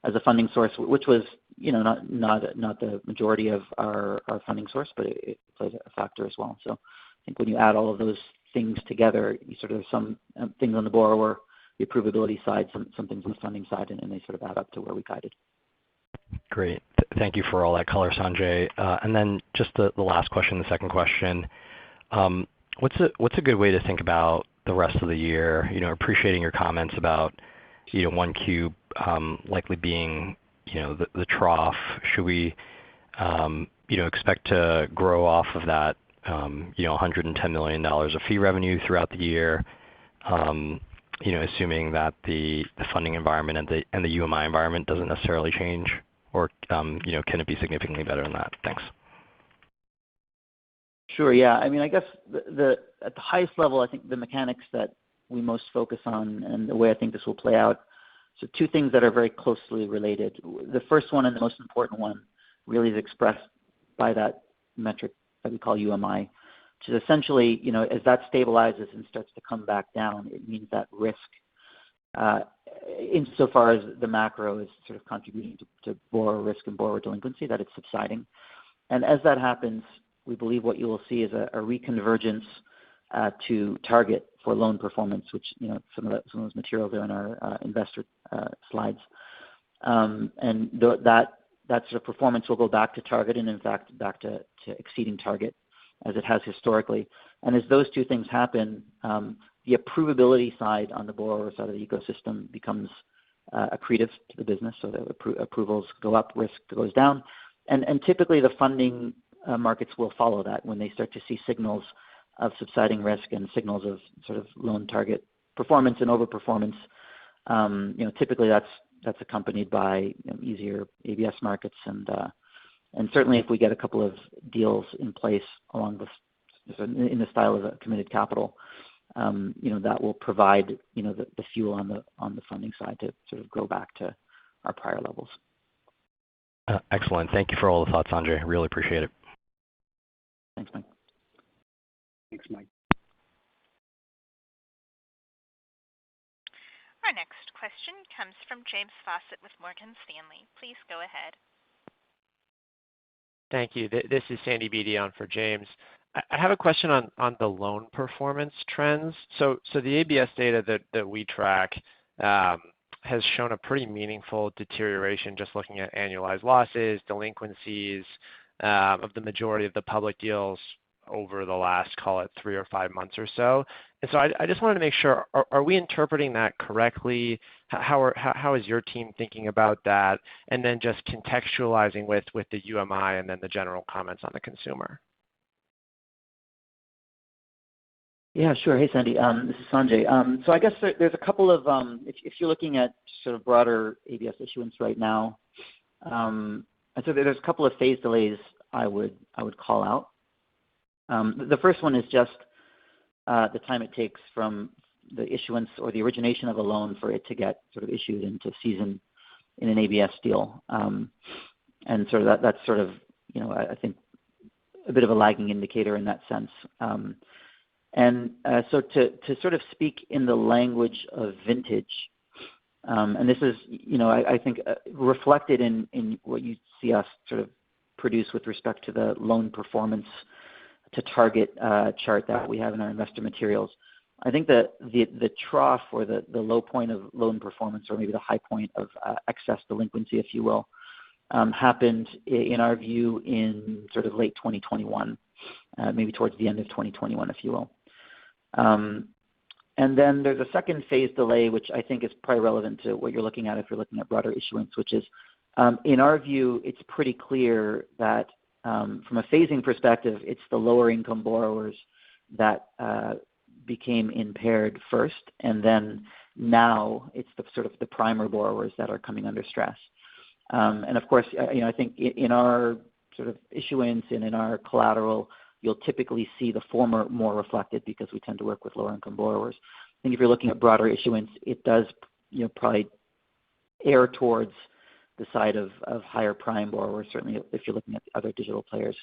as a funding source, which was, not the majority of our funding source, but it plays a factor as well. So I think when you add all of those things together, you sort of have some things on the borrower, the approvability side, some things on the funding side, and they sort of add up to where we guided. Great. Thank you for all that color, Sanjay. And then just the last question, the second question. What's a good way to think about the rest of the year? Appreciating your comments about 1Q likely being the trough. Should we expect to grow off of that $110 million of fee revenue throughout the year? Assuming that the funding environment and the UMI environment doesn't necessarily change, or can it be significantly better than that? Thanks. Sure. Yeah. I mean, I guess at the highest level, I think the mechanics that we most focus on and the way I think this will play out. So two things that are very closely related. The first one and the most important one really is expressed by that metric that we call UMI, which is essentially, as that stabilizes and starts to come back down, it means that risk, insofar as the macro is sort of contributing to borrower risk and borrower delinquency, that it's subsiding. And as that happens, we believe what you will see is a reconvergence to target for loan performance, which some of those materials are in our investor slides, and that sort of performance will go back to target, and in fact back to exceeding target as it has historically. And as those two things happen, the approvability side on the borrower side of the ecosystem becomes accretive to the business, so that approvals go up, risk goes down, and typically the funding markets will follow that when they start to see signals of subsiding risk and signals of sort of loan target performance and overperformance. Typically that's accompanied by easier ABS markets, and certainly if we get a couple of deals in place along in the style of a committed capital, that will provide the fuel on the funding side to sort of go back to our prior levels. Excellent. Thank you for all the thoughts, Sanjay. Really appreciate it. Thanks, Mike. Thanks, Mike. question comes from James Faucette with Morgan Stanley. Please go ahead. Thank you. This is Sandy Beatty on for James. I have a question on the loan performance trends. So the ABS data that we track has shown a pretty meaningful deterioration just looking at annualized losses, delinquencies of the majority of the public deals over the last, call it 3 or 5 months or so. And so I just wanted to make sure, are we interpreting that correctly? How is your team thinking about that? And then just contextualizing with the UMI and then the general comments on the consumer. Yeah, sure. Hey, Sandy. This is Sanjay. So I guess there's a couple of, if you're looking at sort of broader ABS issuance right now, I'd say there's a couple of phase delays I would call out. The first one is just the time it takes from the issuance or the origination of a loan for it to get sort of issued into season in an ABS deal. And sort of that's sort of, I think a bit of a lagging indicator in that sense. So to sort of speak in the language of vintage, and this is, I think reflected in what you see us sort of produce with respect to the loan performance to target chart that we have in our investor materials. I think that the trough or the low point of loan performance, or maybe the high point of excess delinquency, if you will, happened in our view in sort of late 2021, maybe towards the end of 2021, if you will. And then there's a second phase delay, which I think is probably relevant to what you're looking at if you're looking at broader issuance, which is, in our view, it's pretty clear that from a phasing perspective, it's the lower income borrowers that became impaired first, and then now it's the sort of the primer borrowers that are coming under stress. And of course, I think in our sort of issuance and in our collateral, you'll typically see the former more reflected because we tend to work with lower income borrowers. I think if you're looking at broader issuance, it does probably err towards the side of higher prime borrowers, certainly if you're looking at the other digital players.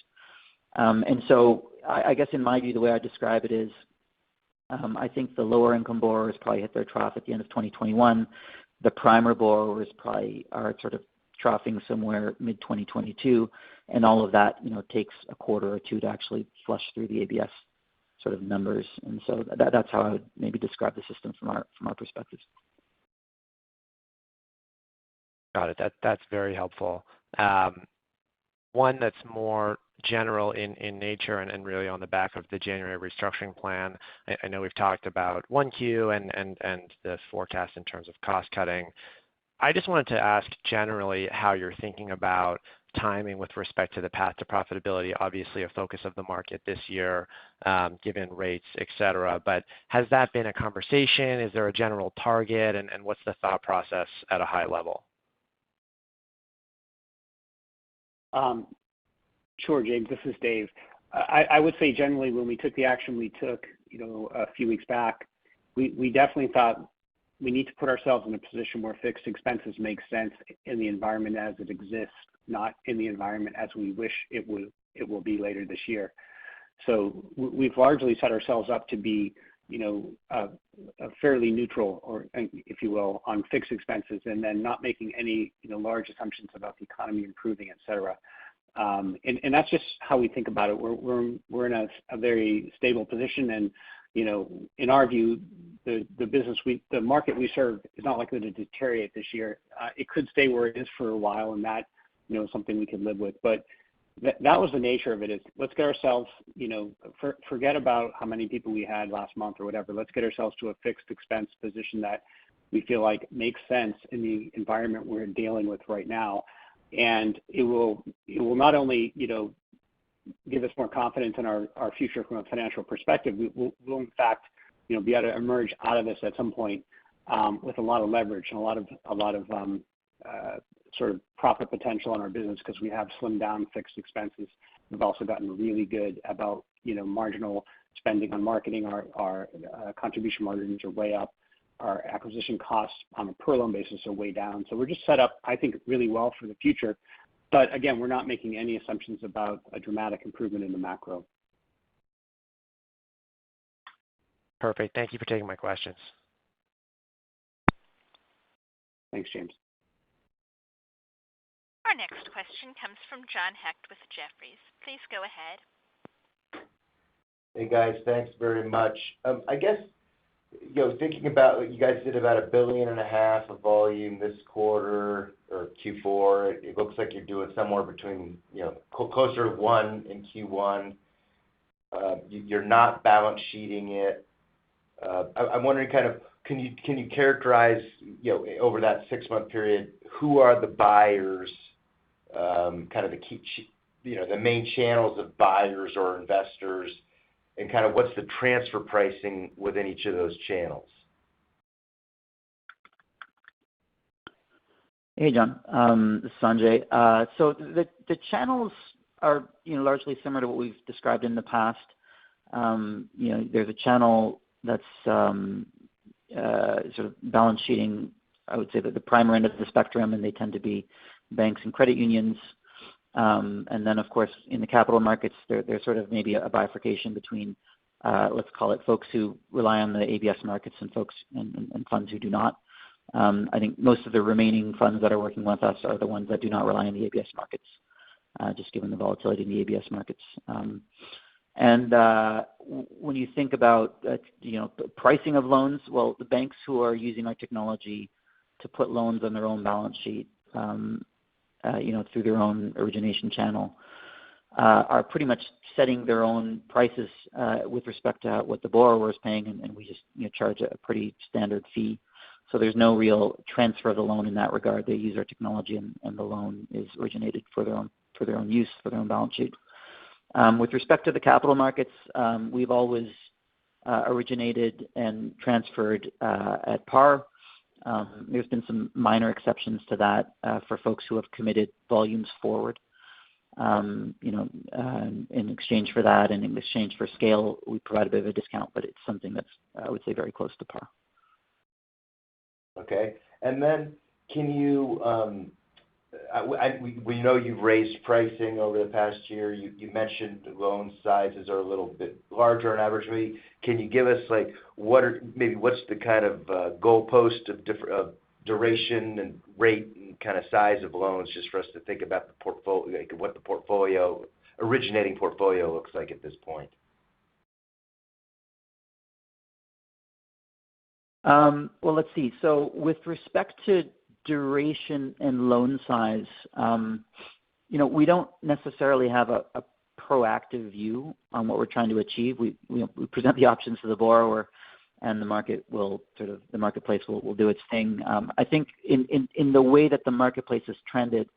And so I guess in my view, the way I describe it is, I think the lower income borrowers probably hit their trough at the end of 2021. The primer borrowers probably are sort of troughing somewhere mid-2022, and all of that, takes a quarter or two to actually flush through the ABS sort of numbers. And so that's how I would maybe describe the system from our perspective. Got it. That's very helpful. One that's more general in nature and really on the back of the January restructuring plan. I know we've talked about 1Q and the forecast in terms of cost cutting. I just wanted to ask generally how you're thinking about timing with respect to the path to profitability, obviously a focus of the market this year, given rates, et cetera. But has that been a conversation? Is there a general target? And what's the thought process at a high level? Sure, James. This is Dave. I would say generally when we took the action we took, a few weeks back, we definitely thought we need to put ourselves in a position where fixed expenses make sense in the environment as it exists, not in the environment as we wish it will be later this year. So we've largely set ourselves up to be, a fairly neutral, or if you will, on fixed expenses, and then not making any, large assumptions about the economy improving, et cetera. And that's just how we think about it. We're in a very stable position, and in our view, the market we serve is not likely to deteriorate this year. It could stay where it is for a while, and that is something we could live with. But that was the nature of it. Is let's get ourselves, forget about how many people we had last month or whatever. Let's get ourselves to a fixed expense position that we feel like makes sense in the environment we're dealing with right now. And it will not only, give us more confidence in our future from a financial perspective. We'll in fact, be able to emerge out of this at some point with a lot of leverage and a lot of sort of profit potential in our business because we have slimmed down fixed expenses. We've also gotten really good about marginal spending on marketing. Our contribution margins are way up. Our acquisition costs on a per loan basis are way down. So we're just set up, I think, really well for the future. But again, we're not making any assumptions about a dramatic improvement in the macro. Perfect. Thank you for taking my questions. Thanks, James. Our next question comes from John Hecht with Jefferies. Please go ahead. Hey guys, thanks very much. I guess, thinking about, you guys did about $1.5 billion of volume this quarter or Q4. It looks like you're doing somewhere between, closer to $1 billion in Q1. You're not balance sheeting it. I'm wondering can you characterize, over that 6-month period, who are the buyers, the key, the main channels of buyers or investors, and what's the transfer pricing within each of those channels? Hey, John. This is Sanjay. So the channels are, largely similar to what we've described in the past. There's a channel that's sort of balance sheeting, I would say, that the prime end of the spectrum, and they tend to be banks and credit unions. And then, of course, in the capital markets, there's sort of maybe a bifurcation between, let's call it, folks who rely on the ABS markets and folks and funds who do not. I think most of the remaining funds that are working with us are the ones that do not rely on the ABS markets, just given the volatility in the ABS markets. And when you think about pricing of loans, well, the banks who are using our technology to put loans on their own balance sheet, through their own origination channel, are pretty much setting their own prices with respect to what the borrower is paying, and we just charge a pretty standard fee. So there's no real transfer of the loan in that regard. They use our technology, and the loan is originated for their own use, for their own balance sheet. With respect to the capital markets, we've always originated and transferred at par. There's been some minor exceptions to that for folks who have committed volumes forward. In exchange for that and in exchange for scale, we provide a bit of a discount, but it's something that's, I would say, very close to par. Okay. And then can you, we know you've raised pricing over the past year. You mentioned loan sizes are a little bit larger on average. Maybe can you give us what's the kind of goalpost of duration and rate and size of loans, just for us to think about the portfolio, what the originating portfolio looks like at this point? Well, let's see. So with respect to duration and loan size, we don't necessarily have a proactive view on what we're trying to achieve. We present the options to the borrower, and the marketplace will do its thing. I think in the way that the marketplace has trended,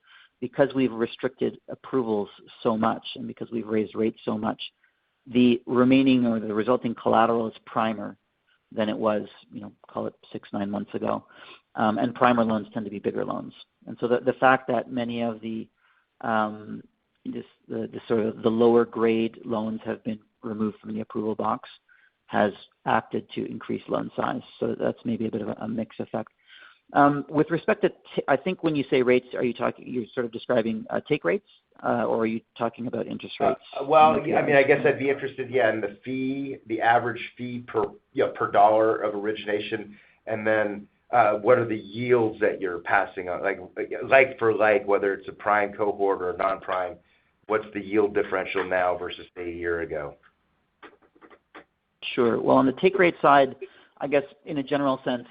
because we've restricted approvals so much and because we've raised rates so much, the remaining or the resulting collateral is primer than it was, call it 6-9 months ago. And primer loans tend to be bigger loans. And so the fact that many of the sort of the lower grade loans have been removed from the approval box has acted to increase loan size. So that's maybe a bit of a mixed effect. With respect to, I think when you say rates, you're sort of describing take rates, or are you talking about interest rates? I guess I'd be interested, in the fee, the average fee per dollar of origination, and then what are the yields that you're passing on, like for like, whether it's a prime cohort or a non-prime, what's the yield differential now versus a year ago? Sure. Well, on the take rate side, I guess in a general sense,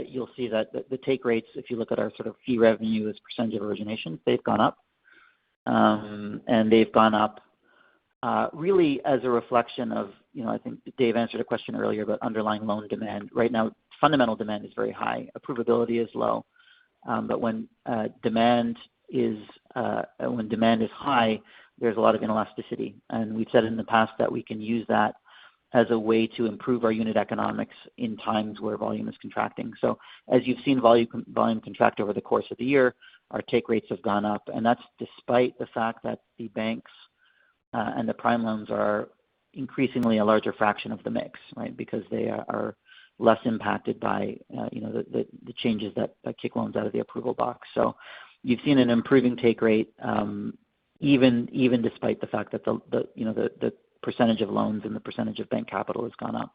you'll see that the take rates, if you look at our sort of fee revenue as percentage of origination, they've gone up. And they've gone up really as a reflection of, I think Dave answered a question earlier about underlying loan demand. Right now, fundamental demand is very high. Approvability is low. But when demand is high, there's a lot of inelasticity. And we've said in the past that we can use that as a way to improve our unit economics in times where volume is contracting. So as you've seen volume contract over the course of the year, our take rates have gone up, and that's despite the fact that the banks and the prime loans are increasingly a larger fraction of the mix, right? Because they are less impacted by the changes that kick loans out of the approval box. So you've seen an improving take rate, even despite the fact that the percentage of loans and the percentage of bank capital has gone up.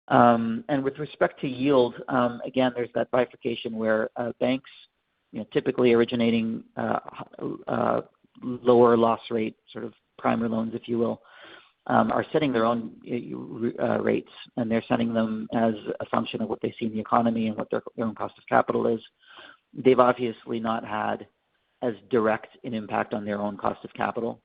And with respect to yield, again, there's that bifurcation where banks, typically originating lower loss rate, sort of primer loans, if you will, are setting their own rates, and they're setting them as a function of what they see in the economy and what their own cost of capital is. They've obviously not had as direct an impact on their own cost of capital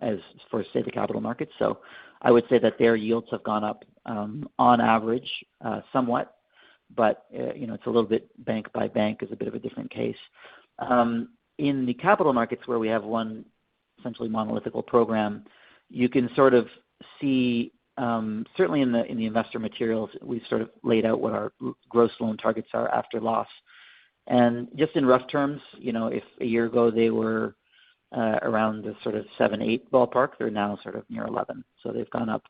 as for, say, the capital markets. So I would say that their yields have gone up on average somewhat, but it's a little bit bank by bank is a bit of a different case. In the capital markets, where we have one essentially monolithical program, you can sort of see, certainly in the investor materials, we've sort of laid out what our gross loan targets are after loss. And just in rough terms, if a year ago they were around the sort of 7-8 ballpark, they're now sort of near 11. So they've gone up,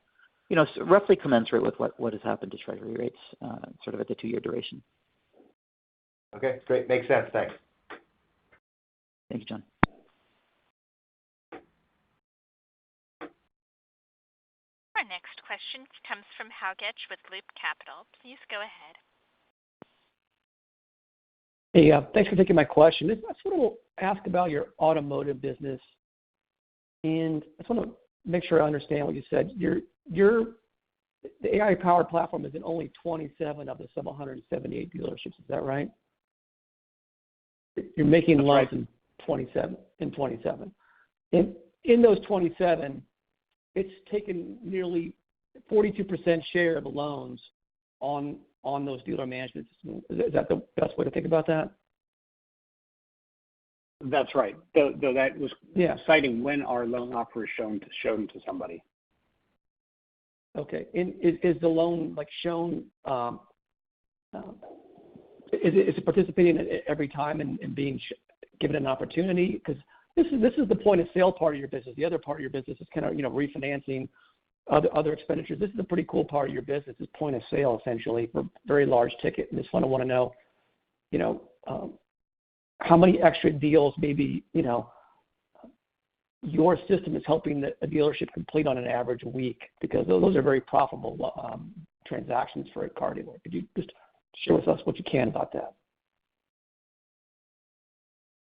roughly commensurate with what has happened to Treasury rates, sort of at the 2-year duration. Okay, great. Makes sense. Thanks. Thank you, John. Our next question comes from Hal Getch with Loop Capital. Please go ahead. Hey, thanks for taking my question. I just want to ask about your automotive business, and I just want to make sure I understand what you said. The AI-powered platform is in only 27 of the sub 178 dealerships. Is that right? You're making loans in 27. In those 27, it's taken nearly 42% share of the loans on those dealer management systems. Is that the best way to think about that? That's right. Though that was citing when our loan offer is shown to somebody. Okay. And is the loan shown? Is it participating every time and being given an opportunity? Because this is the point of sale part of your business. The other part of your business is kind of refinancing other expenditures. This is a pretty cool part of your business. It's point of sale essentially for very large ticket. And just want to know, how many extra deals maybe your system is helping a dealership complete on an average week, because those are very profitable transactions for a car dealer. Could you just share with us what you can about that?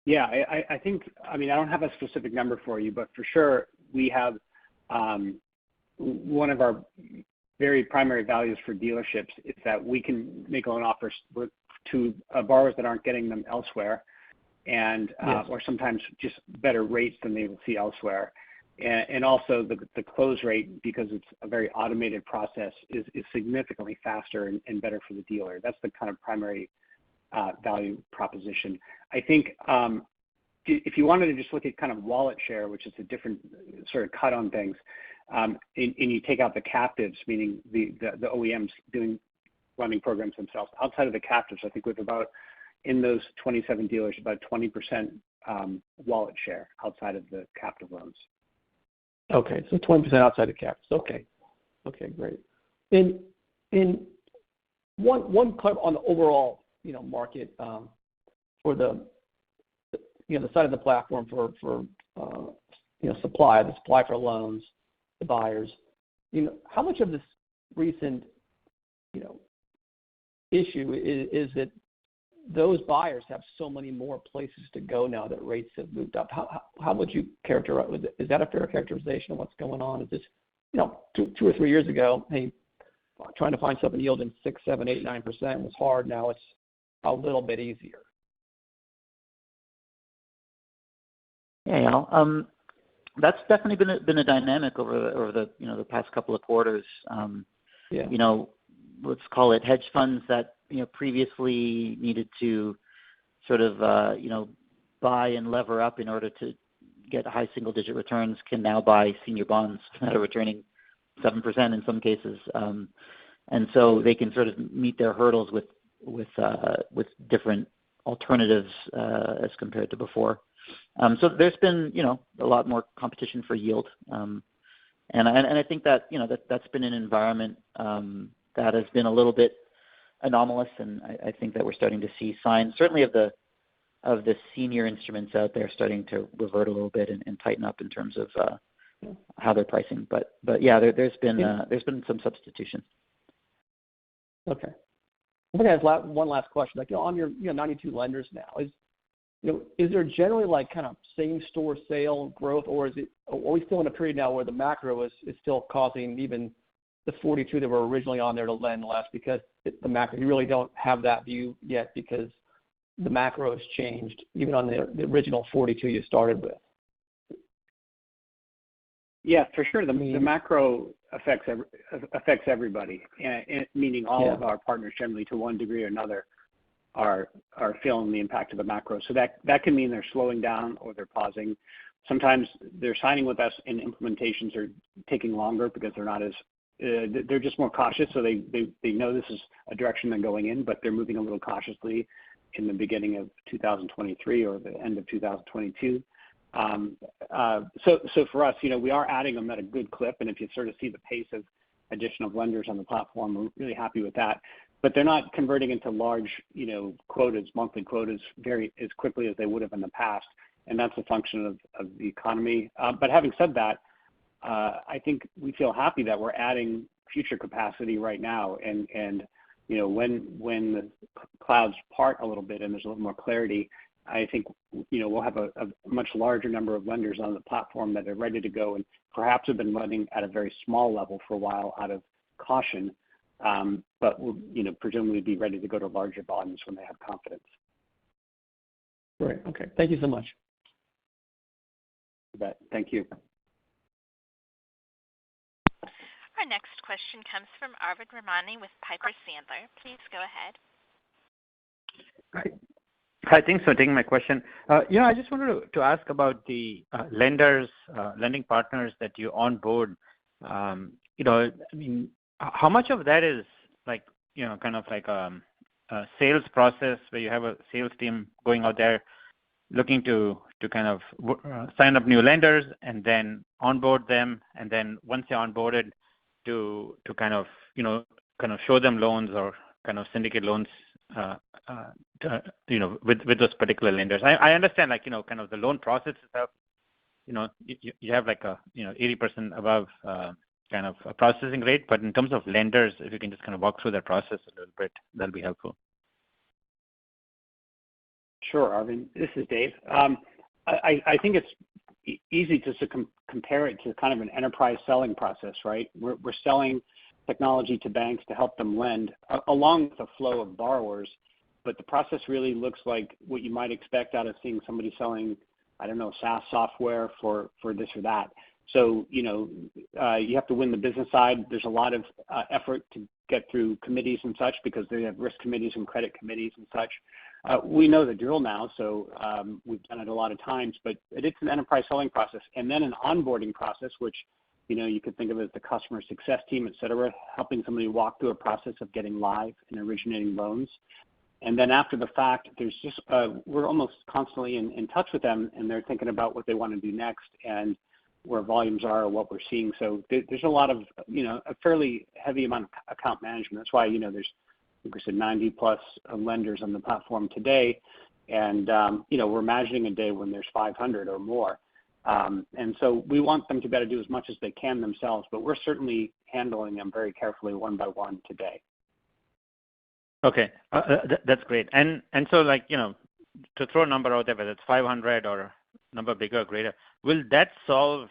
Yeah, I think, I don't have a specific number for you, but for sure we have one of our very primary values for dealerships is that we can make loan offers to borrowers that aren't getting them elsewhere, and or sometimes just better rates than they will see elsewhere. And also the close rate, because it's a very automated process, is significantly faster and better for the dealer. That's the kind of primary value proposition. I think if you wanted to just look at kind of wallet share, which is a different sort of cut on things, and you take out the captives, meaning the OEMs running programs themselves, outside of the captives, I think we have about, in those 27 dealers, about 20% wallet share outside of the captive loans. Okay, so 20% outside the captives. Okay, great. And one clip on the overall market for the side of the platform for the supply for loans, the buyers. How much of this recent issue is that those buyers have so many more places to go now that rates have moved up? How would you characterize? Is that a fair characterization of what's going on? Is this 2 or 3 years ago, hey, trying to find something yielding 6, 7, 8, 9% was hard. Now it's a little bit easier. Yeah, Al. That's definitely been a dynamic over the past couple of quarters. Let's call it hedge funds that previously needed to sort of buy and lever up in order to get high single-digit returns can now buy senior bonds that are returning 7% in some cases, and so they can sort of meet their hurdles with different alternatives as compared to before. So there's been a lot more competition for yield, and I think that that's been an environment that has been a little bit anomalous, and I think that we're starting to see signs, certainly of the senior instruments out there, starting to revert a little bit and tighten up in terms of how they're pricing. But yeah, there's been some substitution. Okay. I'm going to ask one last question. Like, on your 92 lenders now, is there generally like kind of same store sale growth, or are we still in a period now where the macro is still causing even the 42 that were originally on there to lend less because the macro, you really don't have that view yet because the macro has changed even on the original 42 you started with? Yeah, for sure. The macro affects everybody, meaning all of our partners generally to one degree or another are feeling the impact of the macro. So that can mean they're slowing down or they're pausing. Sometimes they're signing with us and implementations are taking longer because they're not as they're just more cautious. So they know this is a direction they're going in, but they're moving a little cautiously in the beginning of 2023 or the end of 2022. So for us, we are adding them at a good clip, and if you sort of see the pace of addition of lenders on the platform, we're really happy with that. But they're not converting into large, quotas, monthly quotas, as quickly as they would have in the past, and that's a function of the economy. But having said that, I think we feel happy that we're adding future capacity right now, and when the clouds part a little bit and there's a little more clarity, I think we'll have a much larger number of lenders on the platform that are ready to go and perhaps have been lending at a very small level for a while out of caution, but will presumably be ready to go to larger volumes when they have confidence. Great. Okay. Thank you so much. You bet. Thank you. Our next question comes from Arvind Ramani with Piper Sandler. Please go ahead. Hi, thanks for taking my question. I just wanted to ask about the lenders, lending partners that you onboard. How much of that is kind of like a sales process where you have a sales team going out there looking to kind of sign up new lenders and then onboard them, and then once they're onboarded to kind of show them loans or kind of syndicate loans with those particular lenders. I understand kind of the loan process itself, you have like a 80% above kind of a processing rate, but in terms of lenders, if you can just kind of walk through that process a little bit, that'll be helpful. Sure, Arvind. This is Dave. I think it's easy to compare it to kind of an enterprise selling process, right? We're selling technology to banks to help them lend along with a flow of borrowers, but the process really looks like what you might expect out of seeing somebody selling, SaaS software for this or that. So, you have to win the business side. There's a lot of effort to get through committees and such because they have risk committees and credit committees and such. We know the drill now, so we've done it a lot of times, but it's an enterprise selling process. And then an onboarding process, which, you could think of as the customer success team, et cetera, helping somebody walk through a process of getting live and originating loans. And then after the fact, there's just, we're almost constantly in touch with them, and they're thinking about what they want to do next and where volumes are or what we're seeing. So there's a lot of, a fairly heavy amount of account management. That's why, there's, I think we said 90 plus lenders on the platform today. And, we're imagining a day when there's 500 or more. And so we want them to be able to do as much as they can themselves, but we're certainly handling them very carefully one by one today. Okay, that's great. And so to throw a number out there, whether it's 500 or a number bigger or greater, will that solve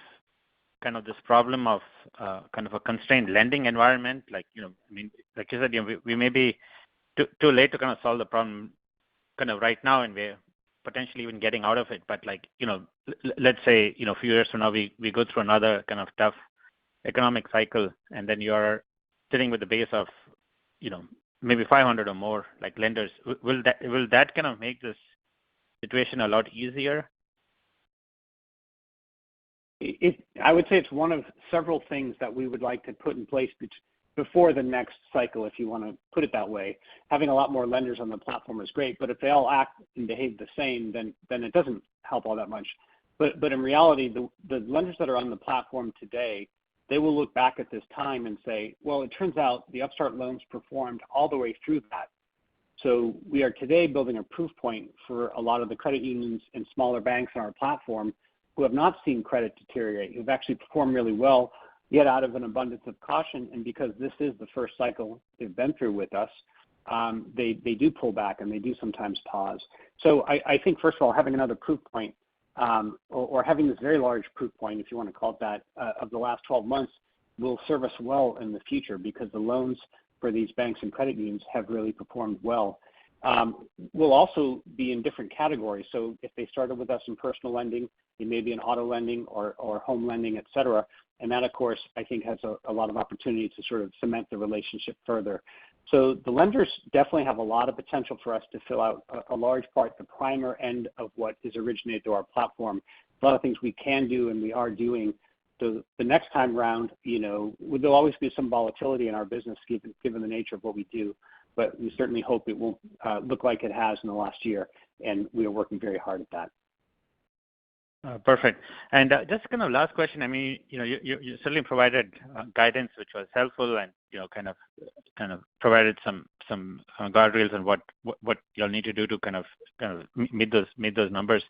kind of this problem of kind of a constrained lending environment? Like you said, we may be too late to kind of solve the problem kind of right now, and we're potentially even getting out of it. But let's say, a few years from now, we go through another kind of tough economic cycle, and then you're sitting with the base of, maybe 500 or more lenders. Will that kind of make this situation a lot easier? I would say it's one of several things that we would like to put in place before the next cycle, if you want to put it that way. Having a lot more lenders on the platform is great, but if they all act and behave the same, then it doesn't help all that much. But in reality, the lenders that are on the platform today, they will look back at this time and say, well, it turns out the Upstart loans performed all the way through that. So we are today building a proof point for a lot of the credit unions and smaller banks on our platform who have not seen credit deteriorate, who've actually performed really well, Yet out of an abundance of caution, and because this is the first cycle they've been through with us, they do pull back and they do sometimes pause. So I think, first of all, having another proof point, or having this very large proof point, if you want to call it that, of the last 12 months will serve us well in the future, because the loans for these banks and credit unions have really performed well. We'll also be in different categories. So if they started with us in personal lending, they may be in auto lending or home lending, et cetera. And that, of course, I think has a lot of opportunity to sort of cement the relationship further. So the lenders definitely have a lot of potential for us to fill out a large part, the primer end of what is originated through our platform. A lot of things we can do and we are doing. So the next time round, there'll always be some volatility in our business given the nature of what we do, but we certainly hope it won't look like it has in the last year, and we are working very hard at that. Perfect. And just kind of last question. I mean, you certainly provided guidance, which was helpful, and kind of provided some guardrails on what you'll need to do to kind of meet those numbers.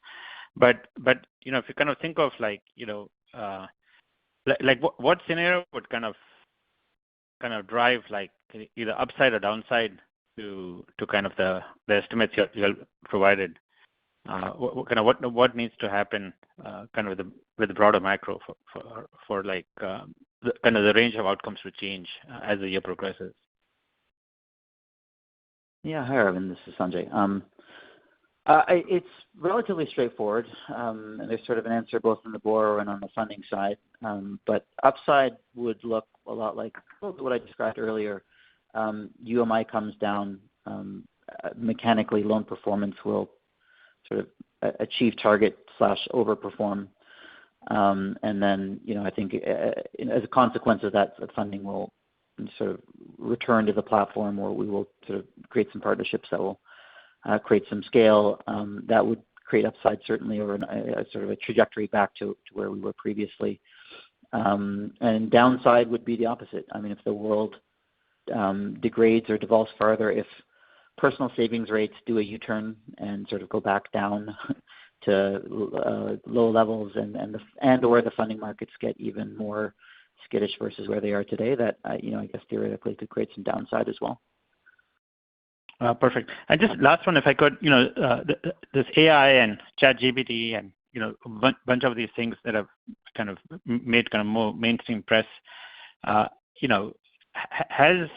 But if you kind of think of what scenario would kind of drive either upside or downside to kind of the estimates you provided? What needs to happen kind of with the broader macro for the range of outcomes to change as the year progresses? Yeah, hi, Arvind. This is Sanjay. It's relatively straightforward, and there's sort of an answer both on the borrower and on the funding side. But upside would look a lot like what I described earlier. UMI comes down, mechanically loan performance will sort of achieve target / overperform. And then, I think as a consequence of that, the funding will sort of return to the platform, or we will sort of create some partnerships that will create some scale. That would create upside certainly, or a sort of a trajectory back to where we were previously. And downside would be the opposite. I mean, if the world degrades or devolves further, if personal savings rates do a U-turn and sort of go back down to low levels, and or the funding markets get even more skittish versus where they are today, that I guess theoretically could create some downside as well. Perfect. And just last one, if I could, this AI and ChatGPT and a bunch of these things that have kind of made kind of more mainstream press, has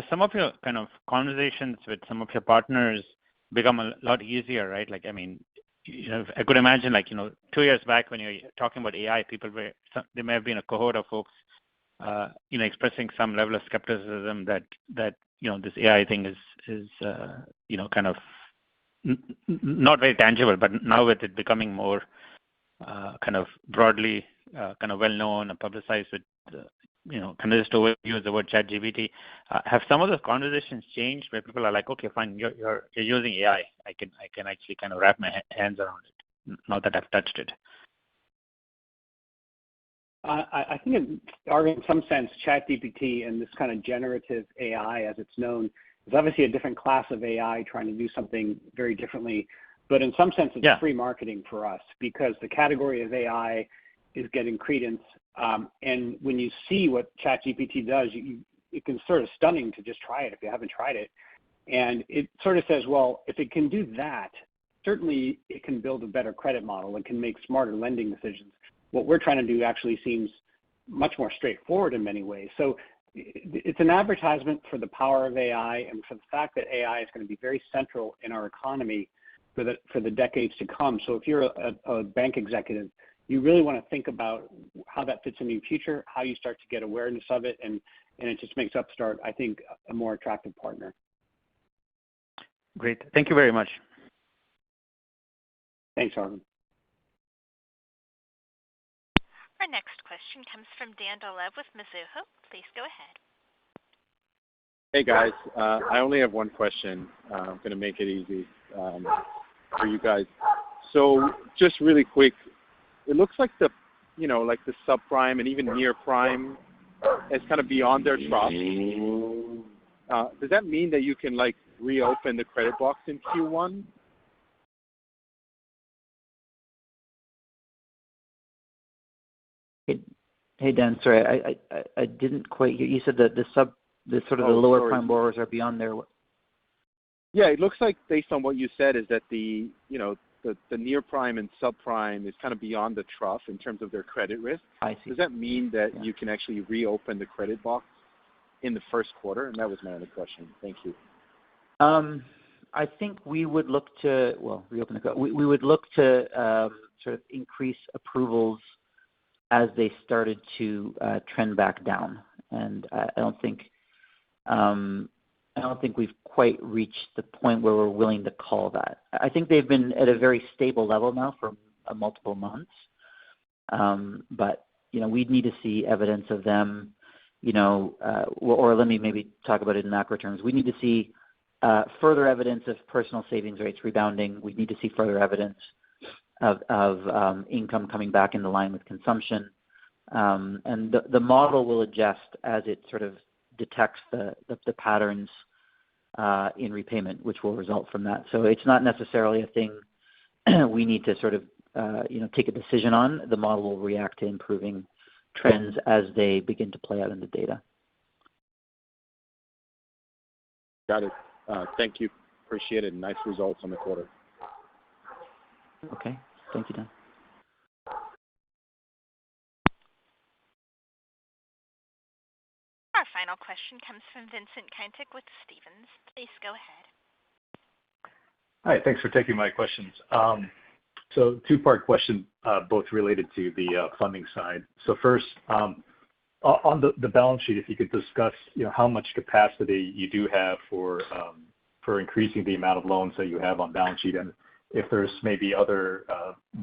some of your kind of conversations with some of your partners become a lot easier, right? Like, I mean, I could imagine 2 years back when you were talking about AI, there may have been a cohort of folks, expressing some level of skepticism that this AI thing is kind of not very tangible, but now with it becoming more kind of broadly kind of well known and publicized with kind of just overuse the word ChatGPT. Have some of those conversations changed where people are like, okay, fine, you're using AI. I can actually kind of wrap my hands around it now that I've touched it. I think in some sense, ChatGPT and this kind of generative AI, as it's known, is obviously a different class of AI trying to do something very differently. But in some sense, it's free marketing for us, because the category of AI is getting credence. And when you see what ChatGPT does, it can sort of stunning to just try it if you haven't tried it. And it sort of says, well, if it can do that, certainly it can build a better credit model. It can make smarter lending decisions. What we're trying to do actually seems much more straightforward in many ways. So it's an advertisement for the power of AI and for the fact that AI is going to be very central in our economy for the decades to come. So if you're a bank executive, you really want to think about how that fits in your future, how you start to get awareness of it, and it just makes Upstart, I think, a more attractive partner. Great. Thank you very much. Thanks, Arvind. Our next question comes from Dan Dolev with Mizuho. Please go ahead. Hey, guys. I only have one question. I'm going to make it easy for you guys. So just really quick, it looks like the subprime and even near prime is kind of beyond their trough. Does that mean that you can reopen the credit box in Q1? Hey, Dan. Sorry, I didn't quite hear. You said that the lower sorry. prime borrowers are beyond their what? Yeah, it looks like based on what you said is that the near prime and subprime is kind of beyond the trough in terms of their credit risk. I see. Does that mean that you can actually reopen the credit box in the first quarter? And that was my other question. Thank you. I think we would look to reopen the credit. We would look to sort of increase approvals as they started to trend back down, and I don't think we've quite reached the point where we're willing to call that. I think they've been at a very stable level now for multiple months, but we'd need to see evidence of them, or let me maybe talk about it in macro terms. We need to see further evidence of personal savings rates rebounding. We need to see further evidence of income coming back into line with consumption, and the model will adjust as it sort of detects the patterns in repayment, which will result from that. So it's not necessarily a thing we need to sort of take a decision on. The model will react to improving trends as they begin to play out in the data. Got it. Thank you. Appreciate it. Nice results on the quarter. Okay. Thank you, Dan. Our final question comes from Vincent Caintic with Stephens. Please go ahead. Hi, thanks for taking my questions. So two-part question, both related to the funding side. So first, on the balance sheet, if you could discuss how much capacity you do have for increasing the amount of loans that you have on balance sheet, and if there's maybe other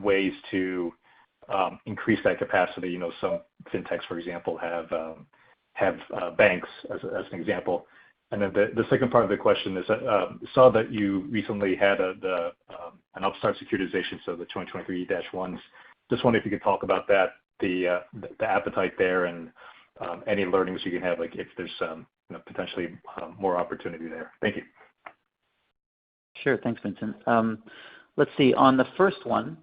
ways to increase that capacity. Some fintechs, for example, have banks as an example. And then the second part of the question is, saw that you recently had an Upstart securitization, so the 2023-1s. Just wondering if you could talk about that, the appetite there, and any learnings you can have, like if there's potentially more opportunity there. Thank you. Sure. Thanks, Vincent. Let's see. On the first one,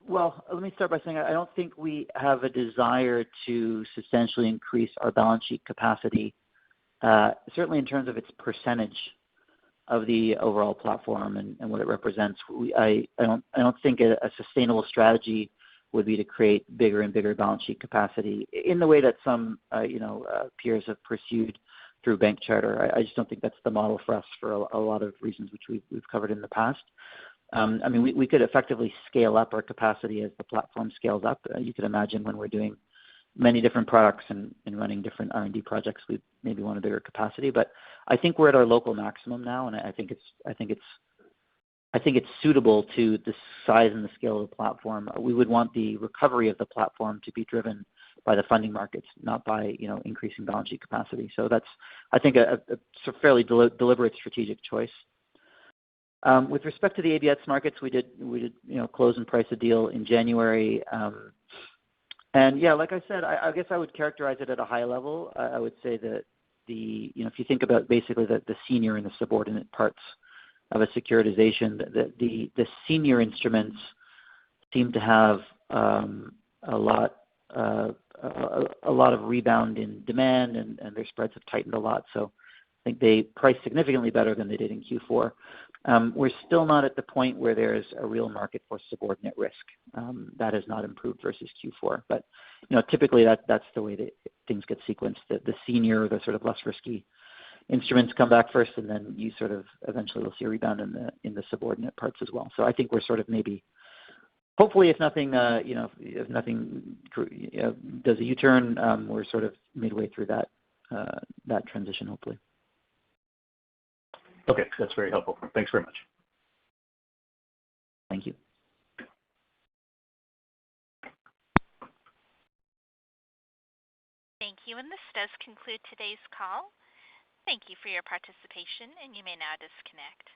well, let me start by saying I don't think we have a desire to substantially increase our balance sheet capacity, certainly in terms of its percentage of the overall platform and what it represents. I don't think a sustainable strategy would be to create bigger and bigger balance sheet capacity in the way that some peers have pursued through bank charter. I just don't think that's the model for us for a lot of reasons which we've covered in the past. I mean, we could effectively scale up our capacity as the platform scales up. You could imagine when we're doing many different products and running different R&D projects, we maybe want a bigger capacity. But I think we're at our local maximum now, and I think it's suitable to the size and the scale of the platform. We would want the recovery of the platform to be driven by the funding markets, not by increasing balance sheet capacity. So that's, I think, a fairly deliberate strategic choice. With respect to the ABS markets, we did close and price a deal in January. And yeah, like I said, I guess I would characterize it at a high level. I would say that if you think about basically the senior and the subordinate parts of a securitization, the senior instruments seem to have a lot of rebound in demand, and their spreads have tightened a lot. So I think they priced significantly better than they did in Q4. We're still not at the point where there's a real market for subordinate risk. That has not improved versus Q4. But typically that's the way that things get sequenced. The senior, the sort of less risky instruments come back first, and then you sort of eventually will see a rebound in the subordinate parts as well. So I think we're sort of maybe, hopefully, if nothing does a U-turn, we're sort of midway through that transition, hopefully. Okay, that's very helpful. Thanks very much. Thank you. Thank you, and this does conclude today's call. Thank you for your participation, and you may now disconnect.